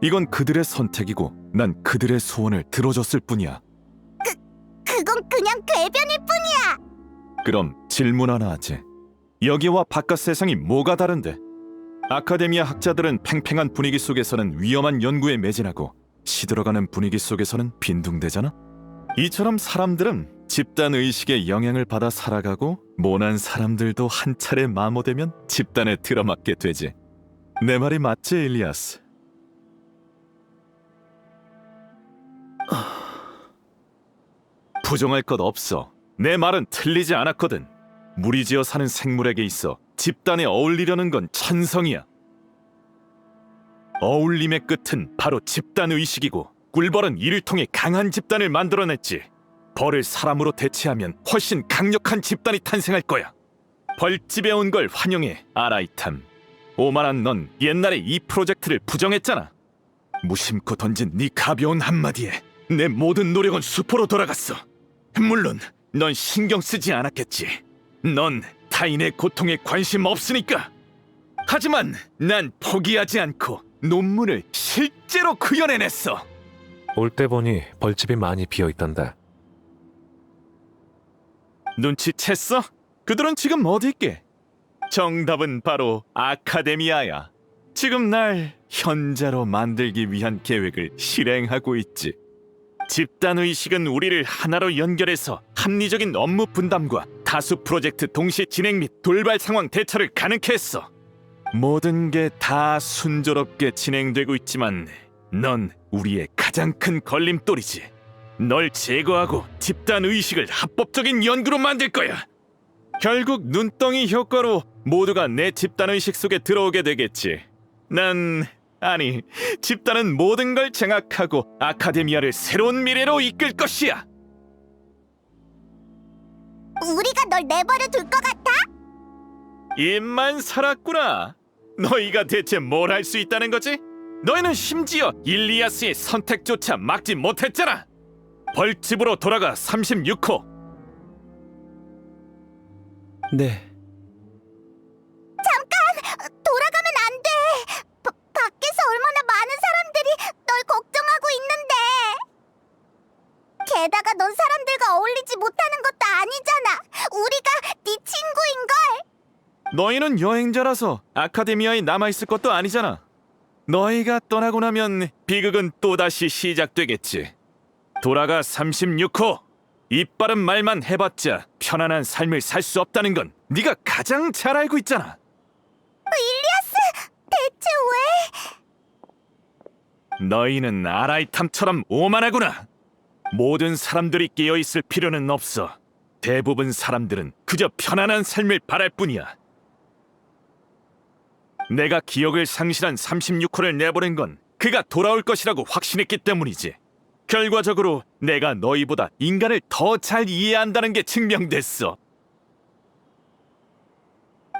이건 그들의 선택이고 난 그들의 소원을 들어줬을 뿐이야. 그건 그냥 궤변일 뿐이야. 그럼 질문 하나 하지. 여기와 바깥 세상이 뭐가 다른데? 아카데미아 학자들은 팽팽한 분위기 속에서는 위험한 연구에 매진하고 시들어가는 분위기 속에서는 빈둥대잖아? 이처럼 사람들은 집단 의식의 영향을 받아 살아가고 모난 사람들도 한 차례 마모되면 집단에 들어맞게 되지. 내 말이 맞지, 일리아스? 부정할 것 없어. 내 말은 틀리지 않았거든. 무리지어 사는 생물에게 있어 집단에 어울리려는 건 천성이야. 어울림의 끝은 바로 집단 의식이고 꿀벌은 이를 통해 강한 집단을 만들어냈지. 벌을 사람으로 대체하면 훨씬 강력한 집단이 탄생할 거야. 벌집에 온 걸 환영해, 아라이탐. 오만한 넌 옛날에 이 프로젝트를 부정했잖아. 무심코 던진 네 가벼운 한마디에 내 모든 노력은 수포로 돌아갔어. 물론 넌 신경 쓰지 않았겠지. 넌 타인의 고통에 관심 없으니까. 하지만 난 포기하지 않고 논문을 실제로 구현해냈어. 올 때 보니 벌집이 많이 비어있던데. 눈치챘어? 그들은 지금 어디 있게? 정답은 바로 아카데미아야. 지금 날 현자로 만들기 위한 계획을 실행하고 있지. 집단의식은 우리를 하나로 연결해서 합리적인 업무 분담과 다수 프로젝트 동시 진행 및 돌발 상황 대처를 가능케 했어. 모든 게 다 순조롭게 진행되고 있지만 넌 우리의 가장 큰 걸림돌이지. 널 제거하고 집단의식을 합법적인 연구로 만들 거야. 결국 눈덩이 효과로 모두가 내 집단의식 속에 들어오게 되겠지. 아니, 집단은 모든 걸 장악하고 아카데미아를 새로운 미래로 이끌 것이야. 우리가 널 내버려 둘 것 같아? 입만 살았구나. 너희가 대체 뭘 할 수 있다는 거지? 너희는 심지어 일리아스의 선택조차 막지 못했잖아. 벌집으로 돌아가 36호. 네. 돌아가면 안 돼. 밖에서 얼마나 많은 사람들이 널 걱정하고 있는데. 게다가 넌 사람들과 어울리지 못하는 것도 아니잖아. 우리가 네 친구인걸. 너희는 여행자라서 아카데미아에 남아있을 것도 아니잖아. 너희가 떠나고 나면 비극은 또다시 시작되겠지. 돌아가 36호. 이빠른 말만 해봤자 편안한 삶을 살 수 없다는 건 네가 가장 잘 알고 있잖아. 일리아스, 대체 너희는 아라이탐처럼 오만하구나. 모든 사람들이 깨어있을 필요는 없어. 대부분 사람들은 그저 편안한 삶을 바랄 뿐이야. 내가 기억을 상실한 36호를 내보낸 건 그가 돌아올 것이라고 확신했기 때문이지. 결과적으로 내가 너희보다 인간을 더 잘 이해한다는 게 증명됐어.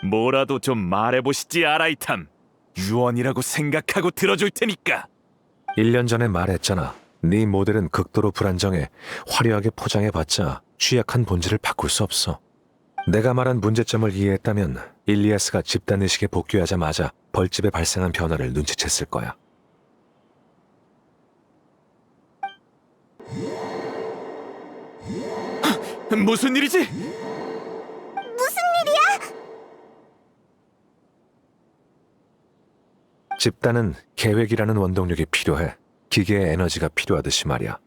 뭐라도 좀 말해보시지, 아라이탐. 유언이라고 생각하고 들어줄 테니까. 1년 전에 말했잖아. 네 모델은 극도로 불안정해. 화려하게 포장해봤자 취약한 본질을 바꿀 수 없어. 내가 말한 문제점을 이해했다면 일리아스가 집단의식에 복귀하자마자 벌집에 발생한 변화를 눈치챘을 거야. 무슨 일이지? 무슨 일이야? 집단은 계획이라는 원동력이 필요해. 기계의 에너지가 필요하듯이 말이야.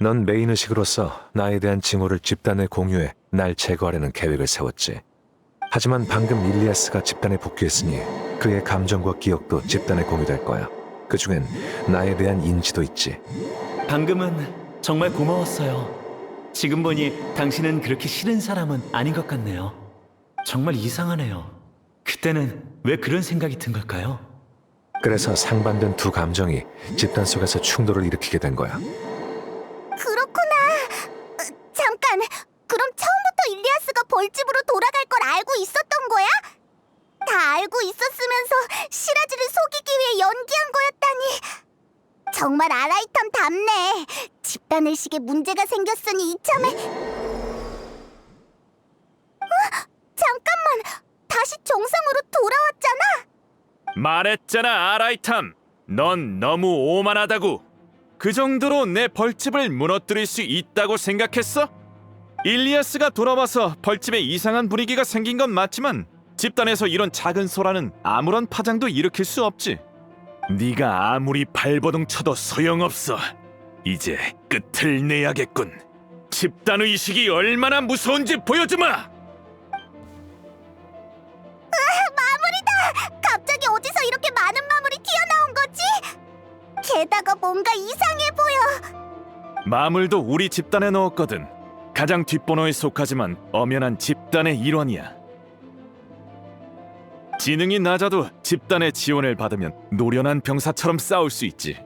넌 메인의식으로서 나에 대한 징후를 집단에 공유해 날 제거하려는 계획을 세웠지. 하지만 방금 일리아스가 집단에 복귀했으니 그의 감정과 기억도 집단에 공유될 거야. 그중엔 나에 대한 인지도 있지. 방금은 정말 고마웠어요. 지금 보니 당신은 그렇게 싫은 사람은 아닌 것 같네요. 정말 이상하네요. 그때는 왜 그런 생각이 든 걸까요? 그래서 상반된 두 감정이 집단 속에서 충돌을 일으키게 된 거야. 그렇구나. 잠깐, 그럼 처음부터 일리아스가 벌집으로 돌아갈 걸 알고 있었던 거야? 다 알고 있었으면서 시라지를 속이기 위해 연기한 거였다니. 정말 아라이탐답네. 집단의식에 문제가 생겼으니 이참에... 잠깐만, 다시 정상으로 돌아왔잖아. 말했잖아, 아라이탐. 넌 너무 오만하다고. 그 정도로 내 벌집을 무너뜨릴 수 있다고 생각했어? 일리아스가 돌아와서 벌집에 이상한 분위기가 생긴 건 맞지만 집단에서 이런 작은 소란은 아무런 파장도 일으킬 수 없지. 네가 아무리 발버둥 쳐도 소용없어. 이제 끝을 내야겠군. 집단의식이 얼마나 무서운지 보여주마! 마무리다! 갑자기 어디서 이렇게 많은 마물이 튀어나온 거지? 게다가 뭔가 이상해 보여. 마물도 우리 집단에 넣었거든. 가장 뒷번호에 속하지만 엄연한 집단의 일원이야. 지능이 낮아도 집단의 지원을 받으면 노련한 병사처럼 싸울 수 있지.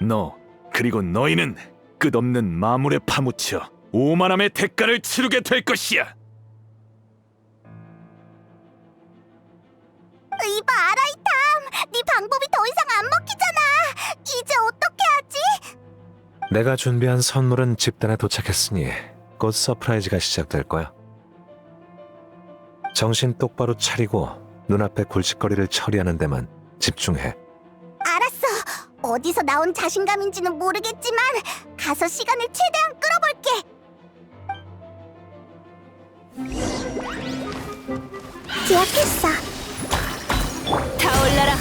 너, 그리고 너희는 끝없는 마물에 파묻혀 오만함의 대가를 치르게 될 것이야. 이봐, 아라이탐! 네 방법이 더 이상 안 먹히잖아. 이제 어떻게 하지? 내가 준비한 선물은 집단에 도착했으니 곧 서프라이즈가 시작될 거야. 정신 똑바로 차리고 눈앞의 골칫거리를 처리하는 데만 집중해. 알았어. 어디서 나온 자신감인지는 모르겠지만 가서 시간을 최대한 끌어볼게. 기억했어. 타올라라.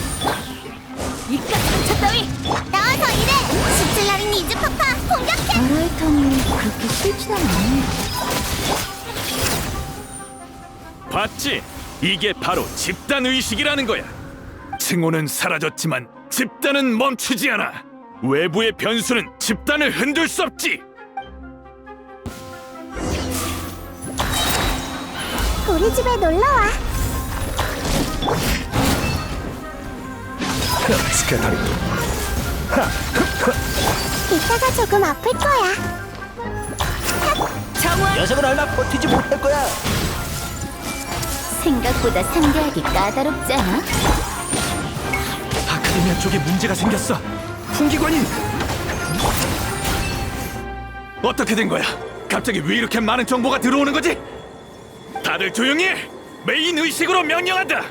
이깟 상처 따위. 나와서 일해. 시틀라린 이즈파파 공격해. 아라이탐이 그렇게 싫진 않네. 봤지? 이게 바로 집단의식이라는 거야. 층호는 사라졌지만 집단은 멈추지 않아. 외부의 변수는 집단을 흔들 수 없지. 우리 집에 놀러와. 스케타리. 이따가 조금 아플 거야. 정원. 녀석은 얼마 버티지 못할 거야. 생각보다 상대하기 까다롭잖아. 아카데미아 쪽에 문제가 생겼어. 풍기관이 어떻게 된 거야? 갑자기 왜 이렇게 많은 정보가 들어오는 거지? 다들 조용히 해! 메인 의식으로 명령한다!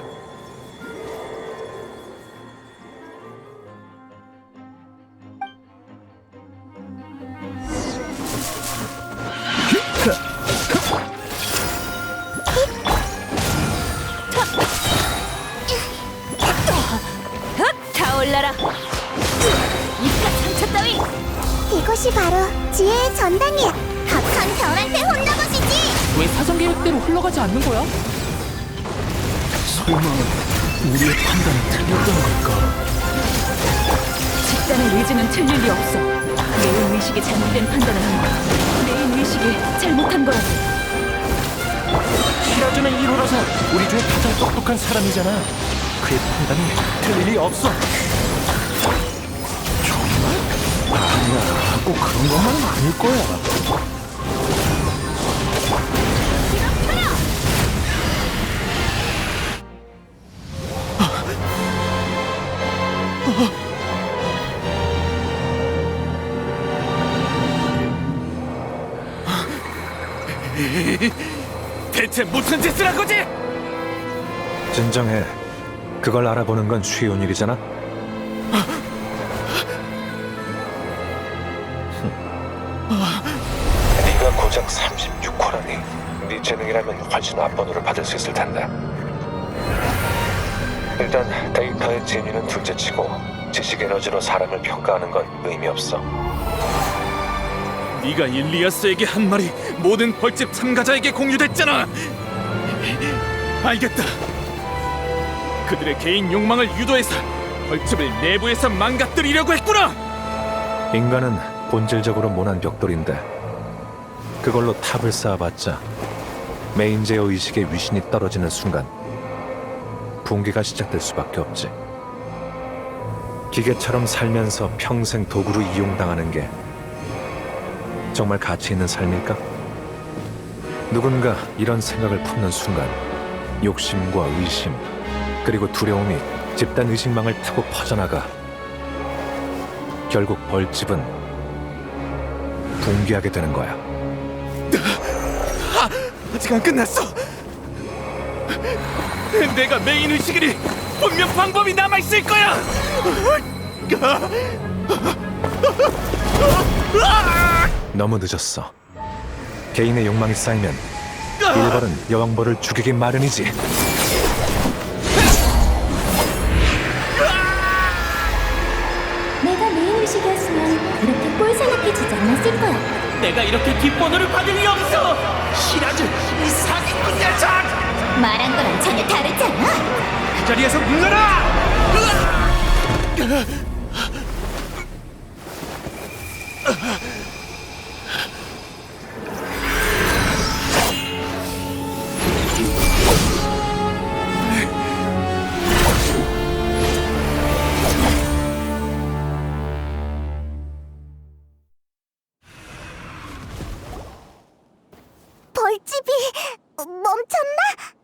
타올라라. 이깟 상처 따위. 이곳이 바로 지혜의 전당이야. 각한 별한테 혼나보시지. 왜 사전 계획대로 흘러가지 않는 거야? 설마 우리의 판단이 틀렸던 걸까? 집단의 의지는 틀릴 리 없어. 개인 의식이 잘못된 판단을 한 거야. 개인 의식이 잘못한 거라고. 시라즈는 1호라서 우리 중에 가장 똑똑한 사람이잖아. 그의 판단이 틀릴 리 없어. 정말? 아니야, 꼭 그런 것만은 아닐 거야. 대체 무슨 짓을 한 거지? 진정해. 그걸 알아보는 건 쉬운 일이잖아. 네가 고작 36호라니. 네 재능이라면 훨씬 앞번호를 받을 수 있을 텐데. 일단 데이터의 진위는 둘째치고 지식 에너지로 사람을 평가하는 건 의미 없어. 네가 일리아스에게 한 말이 모든 벌집 참가자에게 공유됐잖아. 알겠다. 그들의 개인 욕망을 유도해서 벌집을 내부에서 망가뜨리려고 했구나. 인간은 본질적으로 모난 벽돌인데 그걸로 탑을 쌓아봤자 메인제어 의식의 위신이 떨어지는 순간 붕괴가 시작될 수밖에 없지. 기계처럼 살면서 평생 도구로 이용당하는 게 정말 가치 있는 삶일까? 누군가 이런 생각을 품는 순간 욕심과 의심 그리고 두려움이 집단 의식망을 타고 퍼져나가 결국 벌집은 붕괴하게 되는 거야. 아직 안 끝났어. 내가 메인 의식이니 분명 방법이 남아있을 거야. 너무 늦었어. 개인의 욕망이 쌓이면 일벌은 여왕벌을 죽이기 마련이지. 내가 메인의식이었으면 이렇게 꼴사납해지지 않았을 거야. 내가 이렇게 뒷번호를 받을 리 없어. 시라즈, 이 사기꾼 녀석! 말한 거랑 전혀 다르지 않아? 그 자리에서 물러라! 벌집이 멈췄나?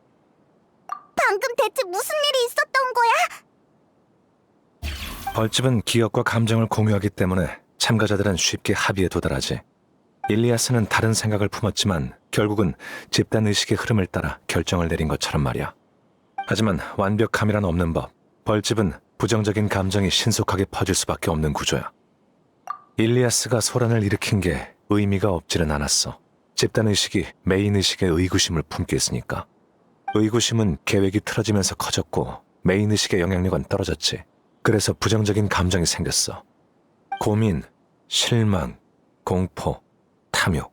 방금 대체 무슨 일이 있었던 거야? 벌집은 기억과 감정을 공유하기 때문에 참가자들은 쉽게 합의에 도달하지. 일리아스는 다른 생각을 품었지만 결국은 집단 의식의 흐름을 따라 결정을 내린 것처럼 말이야. 하지만 완벽함이란 없는 법. 벌집은 부정적인 감정이 신속하게 퍼질 수밖에 없는 구조야. 일리아스가 소란을 일으킨 게 의미가 없지는 않았어. 집단 의식이 메인 의식의 의구심을 품게 했으니까. 의구심은 계획이 틀어지면서 커졌고 메인 의식의 영향력은 떨어졌지. 그래서 부정적인 감정이 생겼어. 고민, 실망, 공포, 탐욕.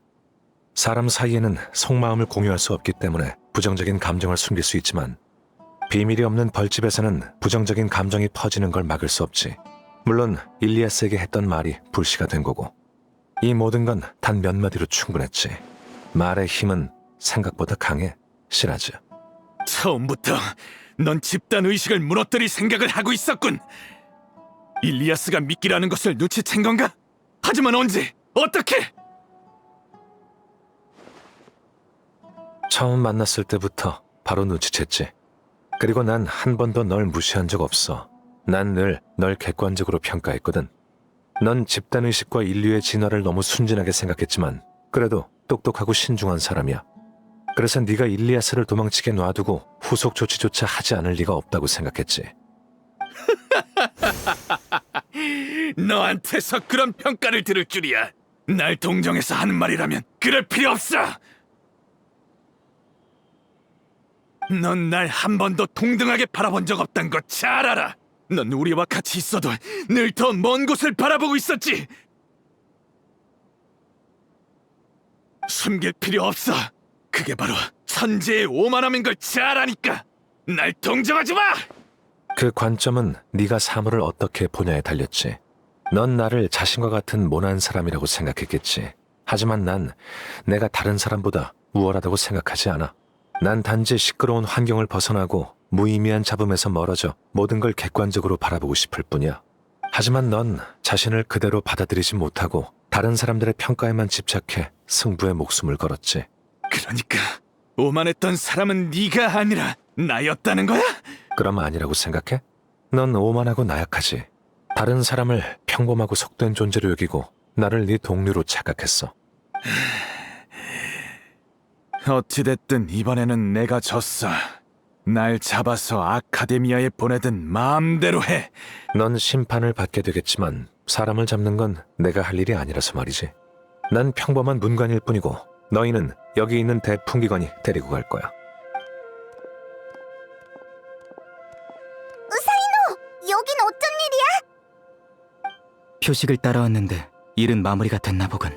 사람 사이에는 속마음을 공유할 수 없기 때문에 부정적인 감정을 숨길 수 있지만 비밀이 없는 벌집에서는 부정적인 감정이 퍼지는 걸 막을 수 없지. 물론 일리아스에게 했던 말이 불씨가 된 거고. 이 모든 건 단 몇 마디로 충분했지. 말의 힘은 생각보다 강해, 시라즈. 처음부터 넌 집단 의식을 무너뜨릴 생각을 하고 있었군. 일리아스가 미끼라는 것을 눈치챈 건가? 하지만 언제? 어떻게? 처음 만났을 때부터 바로 눈치챘지. 그리고 난 한 번도 널 무시한 적 없어. 난 늘 널 객관적으로 평가했거든. 넌 집단의식과 인류의 진화를 너무 순진하게 생각했지만 그래도 똑똑하고 신중한 사람이야. 그래서 네가 일리아스를 도망치게 놔두고 후속 조치조차 하지 않을 리가 없다고 생각했지. 너한테서 그런 평가를 들을 줄이야. 날 동정해서 하는 말이라면 그럴 필요 없어. 넌 날 한 번도 동등하게 바라본 적 없단 거 잘 알아. 넌 우리와 같이 있어도 늘 더 먼 곳을 바라보고 있었지. 숨길 필요 없어. 그게 바로 천재의 오만함인 걸 잘 아니까 날 동정하지 마! 그 관점은 네가 사물을 어떻게 보냐에 달렸지. 넌 나를 자신과 같은 모난 사람이라고 생각했겠지. 하지만 난 내가 다른 사람보다 우월하다고 생각하지 않아. 난 단지 시끄러운 환경을 벗어나고 무의미한 잡음에서 멀어져 모든 걸 객관적으로 바라보고 싶을 뿐이야. 하지만 넌 자신을 그대로 받아들이지 못하고 다른 사람들의 평가에만 집착해 승부에 목숨을 걸었지. 그러니까 오만했던 사람은 네가 아니라 나였다는 거야? 그럼 아니라고 생각해? 넌 오만하고 나약하지. 다른 사람을 평범하고 속된 존재로 여기고 나를 네 동료로 착각했어. 어찌됐든 이번에는 내가 졌어. 날 잡아서 아카데미아에 보내든 마음대로 해. 넌 심판을 받게 되겠지만 사람을 잡는 건 내가 할 일이 아니라서 말이지. 난 평범한 문관일 뿐이고 너희는 여기 있는 대풍기관이 데리고 갈 거야. 사인호! 여긴 어쩐 일이야? 표식을 따라왔는데 일은 마무리가 됐나 보군.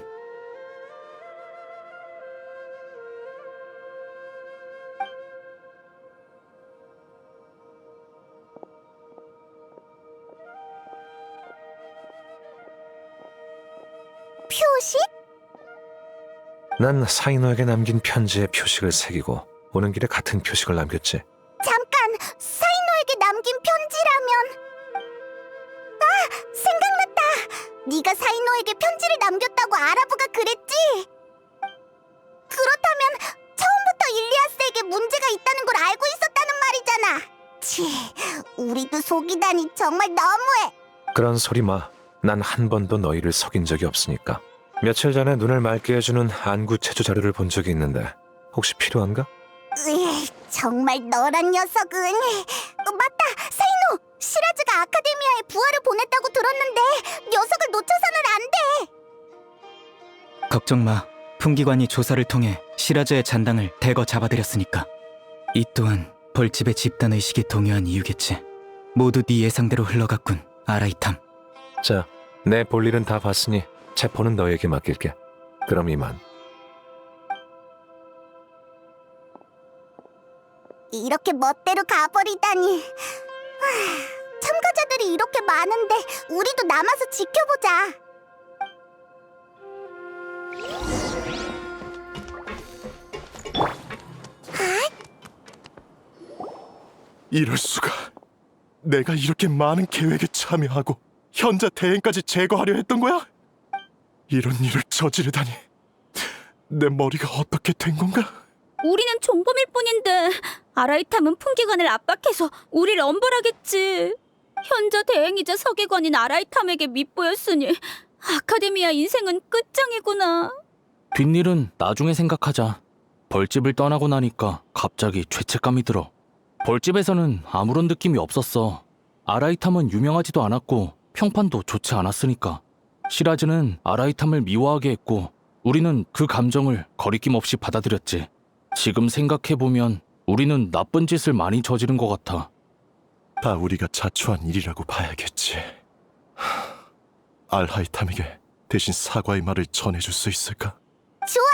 표식? 난 사인호에게 남긴 편지에 표식을 새기고 오는 길에 같은 표식을 남겼지. 잠깐! 사인호에게 남긴 편지라면... 아! 생각났다! 네가 사인호에게 편지를 남겼다고 아라부가 그랬지? 그렇다면 처음부터 일리아스에게 문제가 있다는 걸 알고 있었다는 말이잖아. 우리도 속이다니 정말 너무해. 그런 소리 마. 난 한 번도 너희를 속인 적이 없으니까. 며칠 전에 눈을 맑게 해주는 안구 체조 자료를 본 적이 있는데 혹시 필요한가? 정말 너란 녀석은... 맞다! 사인호! 시라즈가 아카데미아에 부하를 보냈다고 들었는데 녀석을 놓쳐서는 안 돼! 걱정 마. 풍기관이 조사를 통해 시라즈의 잔당을 대거 잡아들였으니까. 이 또한 벌집의 집단의식이 동요한 이유겠지. 모두 네 예상대로 흘러갔군, 아라이탐. 자, 내 볼일은 다 봤으니 체포는 너에게 맡길게. 그럼 이만. 이렇게 멋대로 가버리다니. 참가자들이 이렇게 많은데 우리도 남아서 지켜보자. 이럴 수가. 내가 이렇게 많은 계획에 참여하고 현자 대행까지 제거하려 했던 거야? 이런 일을 저지르다니. 내 머리가 어떻게 된 건가? 우리는 종범일 뿐인데 아라이탐은 풍기관을 압박해서 우리를 엄벌하겠지. 현자 대행이자 서기관인 아라이탐에게 밑보였으니 아카데미아 인생은 끝장이구나. 뒷일은 나중에 생각하자. 벌집을 떠나고 나니까 갑자기 죄책감이 들어. 벌집에서는 아무런 느낌이 없었어. 아라이탐은 유명하지도 않았고 평판도 좋지 않았으니까. 시라즈는 아라이탐을 미워하게 했고 우리는 그 감정을 거리낌 없이 받아들였지. 지금 생각해보면 우리는 나쁜 짓을 많이 저지른 것 같아. 다 우리가 자초한 일이라고 봐야겠지. 알하이탐에게 대신 사과의 말을 전해줄 수 있을까? 좋아!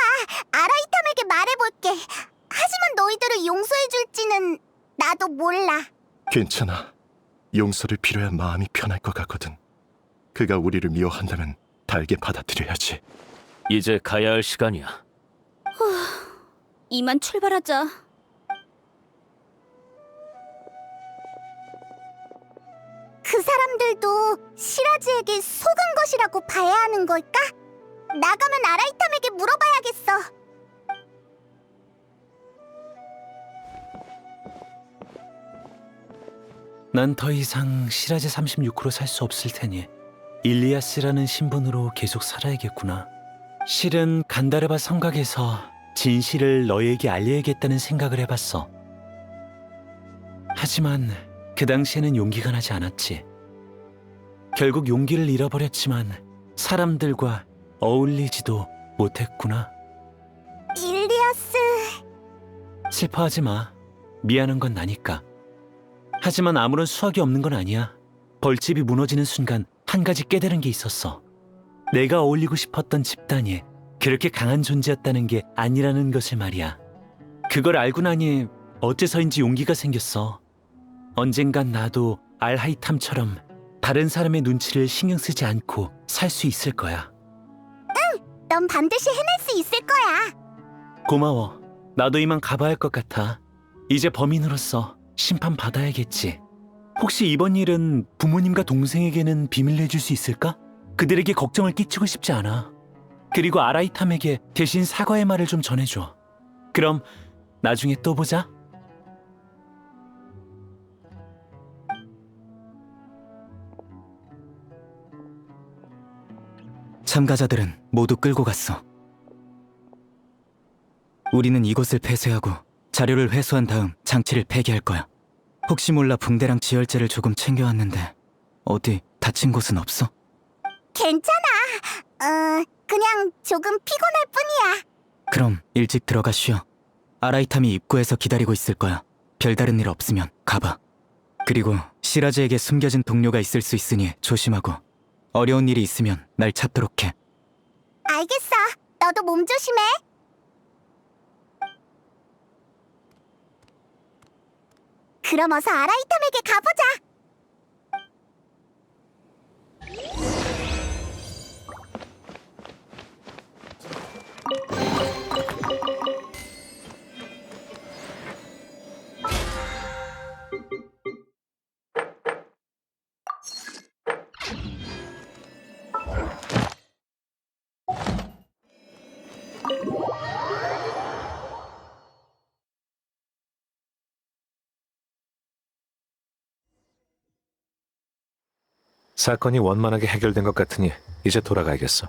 아라이탐에게 말해볼게. 하지만 너희들을 용서해줄지는 나도 몰라. 괜찮아. 용서를 빌어야 마음이 편할 것 같거든. 그가 우리를 미워한다면 달게 받아들여야지. 이제 가야 할 시간이야. 이만 출발하자. 그 사람들도 시라즈에게 속은 것이라고 봐야 하는 걸까? 나가면 아라이탐에게 물어봐야겠어. 난 더 이상 시라즈 36호로 살 수 없을 테니 일리아스라는 신분으로 계속 살아야겠구나. 실은 간다르바 성곽에서 진실을 너희에게 알려야겠다는 생각을 해봤어. 하지만 그 당시에는 용기가 나지 않았지. 결국 용기를 잃어버렸지만 사람들과 어울리지도 못했구나. 일리아스... 슬퍼하지 마. 미안한 건 나니까. 하지만 아무런 수확이 없는 건 아니야. 벌집이 무너지는 순간 한 가지 깨달은 게 있었어. 내가 어울리고 싶었던 집단이 그렇게 강한 존재였다는 게 아니라는 것을 말이야. 그걸 알고 나니 어째서인지 용기가 생겼어. 언젠간 나도 알하이탐처럼 다른 사람의 눈치를 신경 쓰지 않고 살 수 있을 거야. 넌 반드시 해낼 수 있을 거야. 고마워. 나도 이만 가봐야 할 것 같아. 이제 범인으로서 심판 받아야겠지. 혹시 이번 일은 부모님과 동생에게는 비밀 내줄 수 있을까? 그들에게 걱정을 끼치고 싶지 않아. 그리고 아라이탐에게 대신 사과의 말을 좀 전해줘. 그럼 나중에 또 보자. 참가자들은 모두 끌고 갔어. 우리는 이곳을 폐쇄하고 자료를 회수한 다음 장치를 폐기할 거야. 혹시 몰라 붕대랑 지혈제를 조금 챙겨왔는데 어디 다친 곳은 없어? 괜찮아. 그냥 조금 피곤할 뿐이야. 그럼 일찍 들어가 쉬어. 아라이탐이 입구에서 기다리고 있을 거야. 별다른 일 없으면 가봐. 그리고 시라즈에게 숨겨진 동료가 있을 수 있으니 조심하고 어려운 일이 있으면 날 찾도록 해. 알겠어. 너도 몸 조심해. 그럼 어서 아라이탐에게 가보자. 사건이 원만하게 해결된 것 같으니 이제 돌아가야겠어.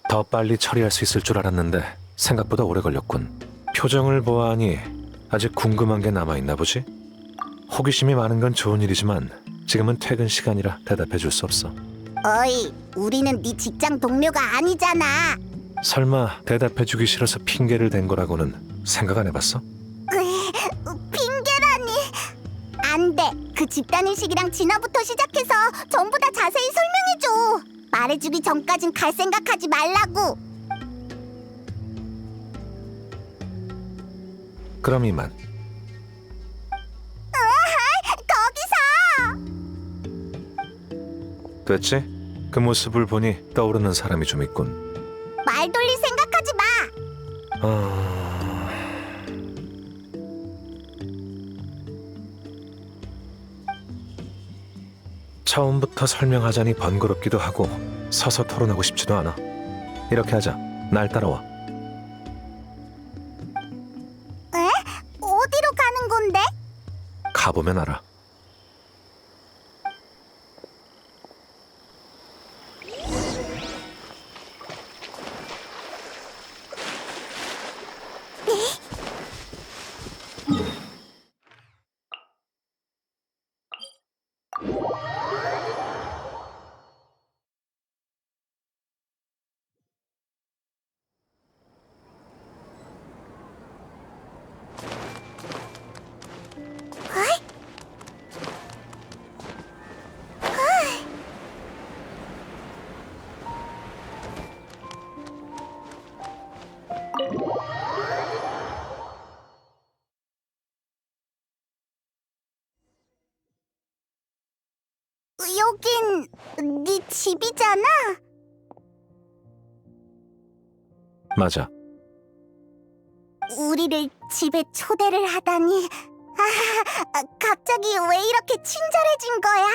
더 빨리 처리할 수 있을 줄 알았는데 생각보다 오래 걸렸군. 표정을 보아하니 아직 궁금한 게 남아있나 보지? 호기심이 많은 건 좋은 일이지만 지금은 퇴근 시간이라 대답해 줄 수 없어. 어이, 우리는 네 직장 동료가 아니잖아. 설마 대답해 주기 싫어서 핑계를 댄 거라고는 생각 안 해봤어? 핑계라니. 안 돼. 그 집단의식이랑 진화부터 시작해서 전부 다 자세히 설명해줘. 말해주기 전까진 갈 생각하지 말라고. 그럼 이만. 거기서! 됐지? 그 모습을 보니 떠오르는 사람이 좀 있군. 말 돌릴 생각하지 마. 처음부터 설명하자니 번거롭기도 하고 서서 토론하고 싶지도 않아. 이렇게 하자. 날 따라와. 에? 어디로 가는 건데? 가보면 알아. 여긴 네 집이잖아? 맞아. 우리를 집에 초대를 하다니. 갑자기 왜 이렇게 친절해진 거야?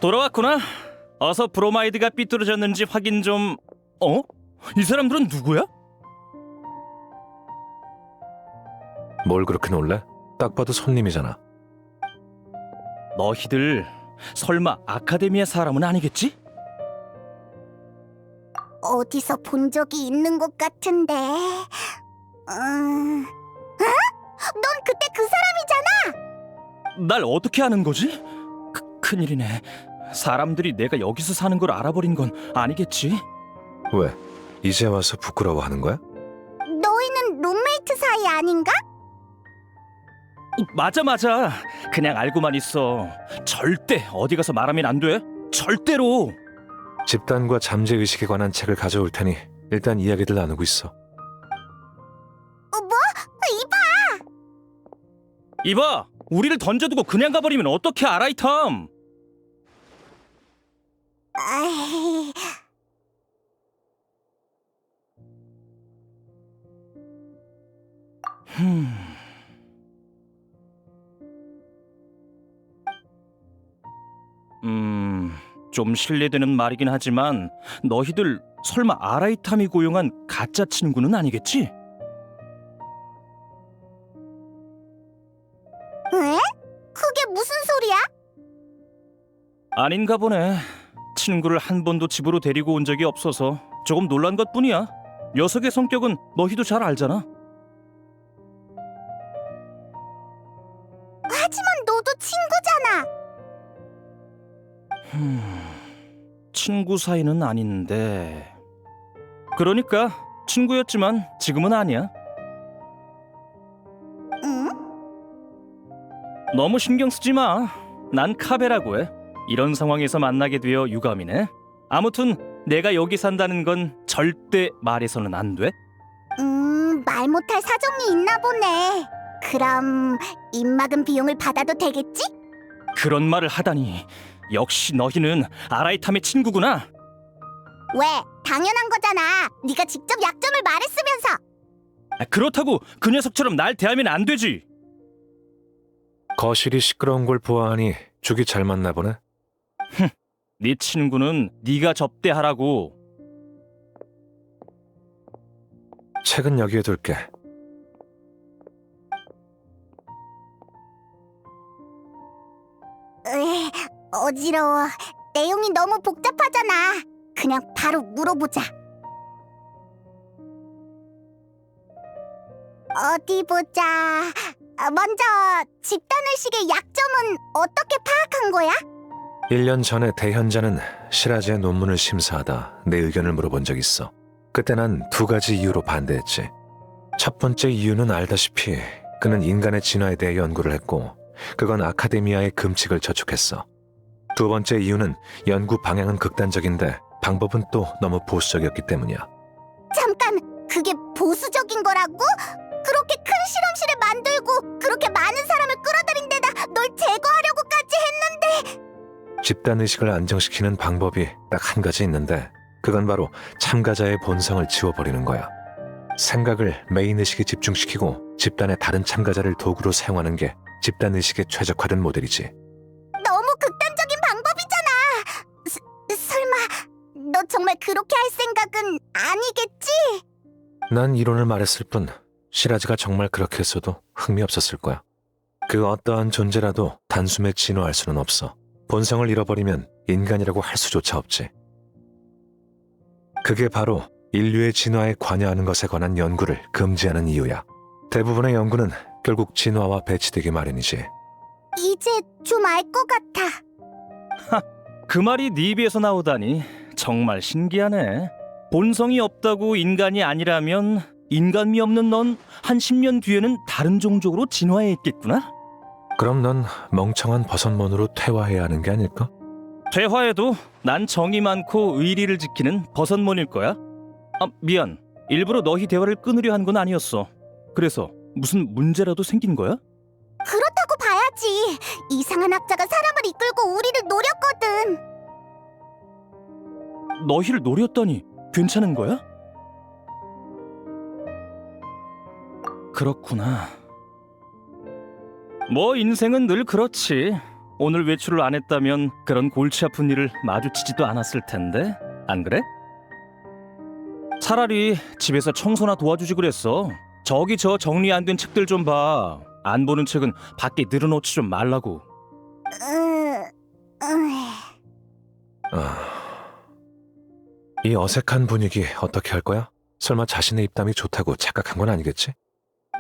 돌아왔구나. 어서 브로마이드가 삐뚤어졌는지 확인 좀... 어? 이 사람들은 누구야? 뭘 그렇게 놀래? 딱 봐도 손님이잖아. 너희들 설마 아카데미아 사람은 아니겠지? 어디서 본 적이 있는 것 같은데. 넌 그때 그 사람이잖아. 날 어떻게 아는 거지? 큰일이네. 사람들이 내가 여기서 사는 걸 알아버린 건 아니겠지? 왜? 이제 와서 부끄러워하는 거야? 너희는 룸메이트 사이 아닌가? 맞아. 그냥 알고만 있어. 절대 어디 가서 말하면 안 돼. 절대로. 집단과 잠재의식에 관한 책을 가져올 테니 일단 이야기들 나누고 있어. 뭐? 이봐! 이봐, 우리를 던져두고 그냥 가버리면 어떡해, 아라이탐? 아이, 좀 실례되는 말이긴 하지만 너희들 설마 아라이탐이 고용한 가짜 친구는 아니겠지? 에? 그게 무슨 소리야? 아닌가 보네. 친구를 한 번도 집으로 데리고 온 적이 없어서 조금 놀란 것뿐이야. 녀석의 성격은 너희도 잘 알잖아. 하지만 너도 친구잖아. 친구 사이는 아닌데. 그러니까 친구였지만 지금은 아니야. 응? 너무 신경 쓰지 마. 난 카베라고 해. 이런 상황에서 만나게 되어 유감이네. 아무튼 내가 여기 산다는 건 절대 말해서는 안 돼. 말 못할 사정이 있나 보네. 그럼 입막음 비용을 받아도 되겠지? 그런 말을 하다니. 역시 너희는 아라이탐의 친구구나. 왜? 당연한 거잖아. 네가 직접 약점을 말했으면서. 그렇다고 그 녀석처럼 날 대하면 안 되지. 거실이 시끄러운 걸 보아하니 죽이 잘 맞나 보네. 네 친구는 네가 접대하라고. 책은 여기에 둘게. 으, 어지러워. 내용이 너무 복잡하잖아. 그냥 바로 물어보자. 어디 보자. 먼저 집단의식의 약점은 어떻게 파악한 거야? 1년 전에 대현자는 시라즈의 논문을 심사하다 내 의견을 물어본 적 있어. 그때 난 2가지 이유로 반대했지. 첫 번째 이유는 알다시피 그는 인간의 진화에 대해 연구를 했고 그건 아카데미아의 금칙을 저촉했어. 두 번째 이유는 연구 방향은 극단적인데 방법은 또 너무 보수적이었기 때문이야. 잠깐, 그게 보수적인 거라고? 그렇게 큰 실험실을 만들고 그렇게 많은 사람을 끌어들인 데다 널 제거하려고까지 했는데. 집단의식을 안정시키는 방법이 딱 한 가지 있는데 그건 바로 참가자의 본성을 지워버리는 거야. 생각을 메인의식에 집중시키고 집단의 다른 참가자를 도구로 사용하는 게 집단의식에 최적화된 모델이지. 너무 극단적인 방법이잖아. 설마 너 정말 그렇게 할 생각은 아니겠지? 난 이론을 말했을 뿐 시라즈가 정말 그렇게 했어도 흥미없었을 거야. 그 어떠한 존재라도 단숨에 진화할 수는 없어. 본성을 잃어버리면 인간이라고 할 수조차 없지. 그게 바로 인류의 진화에 관여하는 것에 관한 연구를 금지하는 이유야. 대부분의 연구는 결국 진화와 배치되기 마련이지. 이제 좀 알 것 같아. 그 말이 네 입에서 나오다니 정말 신기하네. 본성이 없다고 인간이 아니라면 인간미 없는 넌 한 10년 뒤에는 다른 종족으로 진화해 있겠구나? 그럼 넌 멍청한 버섯몬으로 퇴화해야 하는 게 아닐까? 퇴화해도 난 정이 많고 의리를 지키는 버섯몬일 거야. 미안. 일부러 너희 대화를 끊으려 한 건 아니었어. 그래서 무슨 문제라도 생긴 거야? 그렇다고 봐야지. 이상한 학자가 사람을 이끌고 우리를 노렸거든. 너희를 노렸다니 괜찮은 거야? 그렇구나. 뭐 인생은 늘 그렇지. 오늘 외출을 안 했다면 그런 골치 아픈 일을 마주치지도 않았을 텐데. 안 그래? 차라리 집에서 청소나 도와주지 그랬어. 저기 저 정리 안 된 책들 좀 봐. 안 보는 책은 밖에 늘어놓지 좀 말라고. 이 어색한 분위기 어떻게 할 거야? 설마 자신의 입담이 좋다고 착각한 건 아니겠지?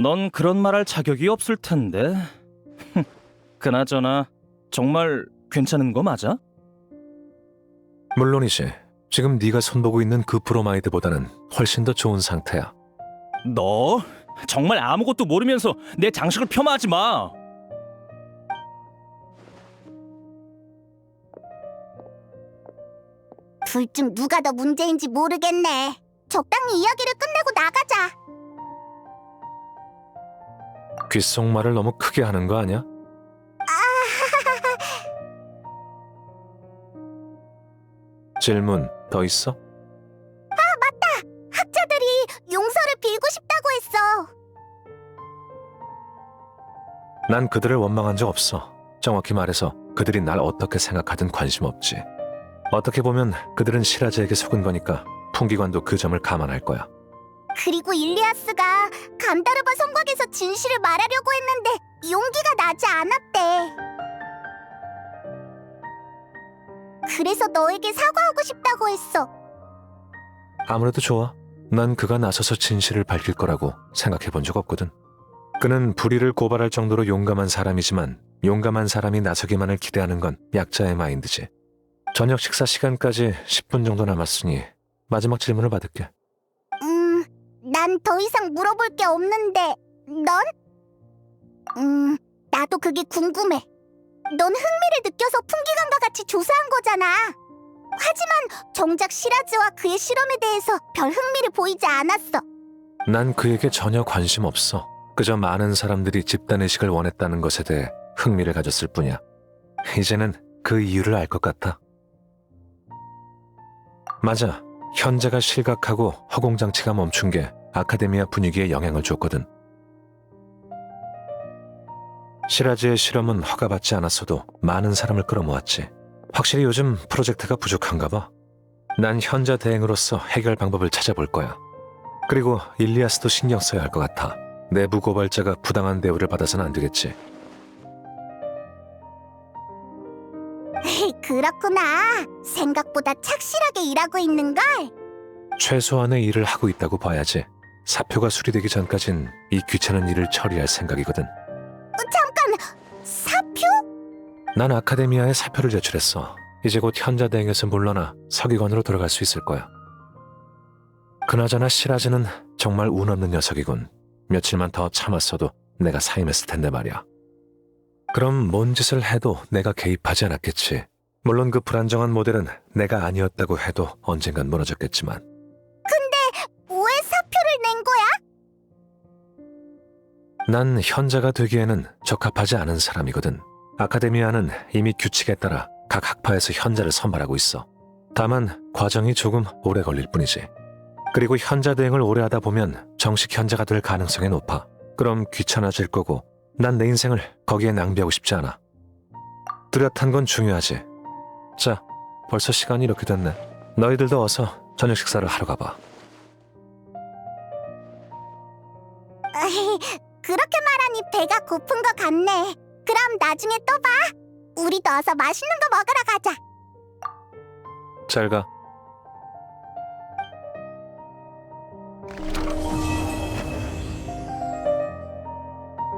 넌 그런 말 할 자격이 없을 텐데. 그나저나 정말 괜찮은 거 맞아? 물론이지. 지금 네가 손보고 있는 그 브로마이드보다는 훨씬 더 좋은 상태야. 너 정말 아무것도 모르면서 내 장식을 폄하하지 마. 둘 중 누가 더 문제인지 모르겠네. 적당히 이야기를 끝내고 나가자. 귓속말을 너무 크게 하는 거 아니야? 질문 더 있어? 학자들이 용서를 빌고 싶다고 했어. 난 그들을 원망한 적 없어. 정확히 말해서 그들이 날 어떻게 생각하든 관심 없지. 어떻게 보면 그들은 시라즈에게 속은 거니까 풍기관도 그 점을 감안할 거야. 그리고 일리아스가 간다르바 성곽에서 진실을 말하려고 했는데 용기가 나지 않았대. 그래서 너에게 사과하고 싶다고 했어. 아무래도 좋아. 난 그가 나서서 진실을 밝힐 거라고 생각해 본 적 없거든. 그는 불의를 고발할 정도로 용감한 사람이지만 용감한 사람이 나서기만을 기대하는 건 약자의 마인드지. 저녁 식사 시간까지 10분 정도 남았으니 마지막 질문을 받을게. 난 더 이상 물어볼 게 없는데 넌? 나도 그게 궁금해. 넌 흥미를 느껴서 풍기관과 같이 조사한 거잖아. 하지만 정작 시라즈와 그의 실험에 대해서 별 흥미를 보이지 않았어. 난 그에게 전혀 관심 없어. 그저 많은 사람들이 집단의식을 원했다는 것에 대해 흥미를 가졌을 뿐이야. 이제는 그 이유를 알 것 같아. 맞아. 현재가 실각하고 허공장치가 멈춘 게 아카데미아 분위기에 영향을 줬거든. 시라즈의 실험은 허가받지 않았어도 많은 사람을 끌어모았지. 확실히 요즘 프로젝트가 부족한가 봐. 난 현자 대행으로서 해결 방법을 찾아볼 거야. 그리고 일리아스도 신경 써야 할 것 같아. 내부 고발자가 부당한 대우를 받아서는 안 되겠지. 그렇구나. 생각보다 착실하게 일하고 있는걸. 최소한의 일을 하고 있다고 봐야지. 사표가 수리되기 전까진 이 귀찮은 일을 처리할 생각이거든. 잠깐! 사표? 난 아카데미아에 사표를 제출했어. 이제 곧 현자 대행에서 물러나 서기관으로 돌아갈 수 있을 거야. 그나저나 시라즈는 정말 운 없는 녀석이군. 며칠만 더 참았어도 내가 사임했을 텐데 말이야. 그럼 뭔 짓을 해도 내가 개입하지 않았겠지. 물론 그 불안정한 모델은 내가 아니었다고 해도 언젠간 무너졌겠지만. 근데 왜 사표를 낸 거야? 난 현자가 되기에는 적합하지 않은 사람이거든. 아카데미아는 이미 규칙에 따라 각 학파에서 현자를 선발하고 있어. 다만 과정이 조금 오래 걸릴 뿐이지. 그리고 현자 대행을 오래 하다 보면 정식 현자가 될 가능성이 높아. 그럼 귀찮아질 거고 난 내 인생을 거기에 낭비하고 싶지 않아. 뚜렷한 건 중요하지. 자, 벌써 시간이 이렇게 됐네. 너희들도 어서 저녁 식사를 하러 가봐. 그렇게 말하니 배가 고픈 것 같네. 그럼 나중에 또 봐. 우리도 어서 맛있는 거 먹으러 가자. 잘 가.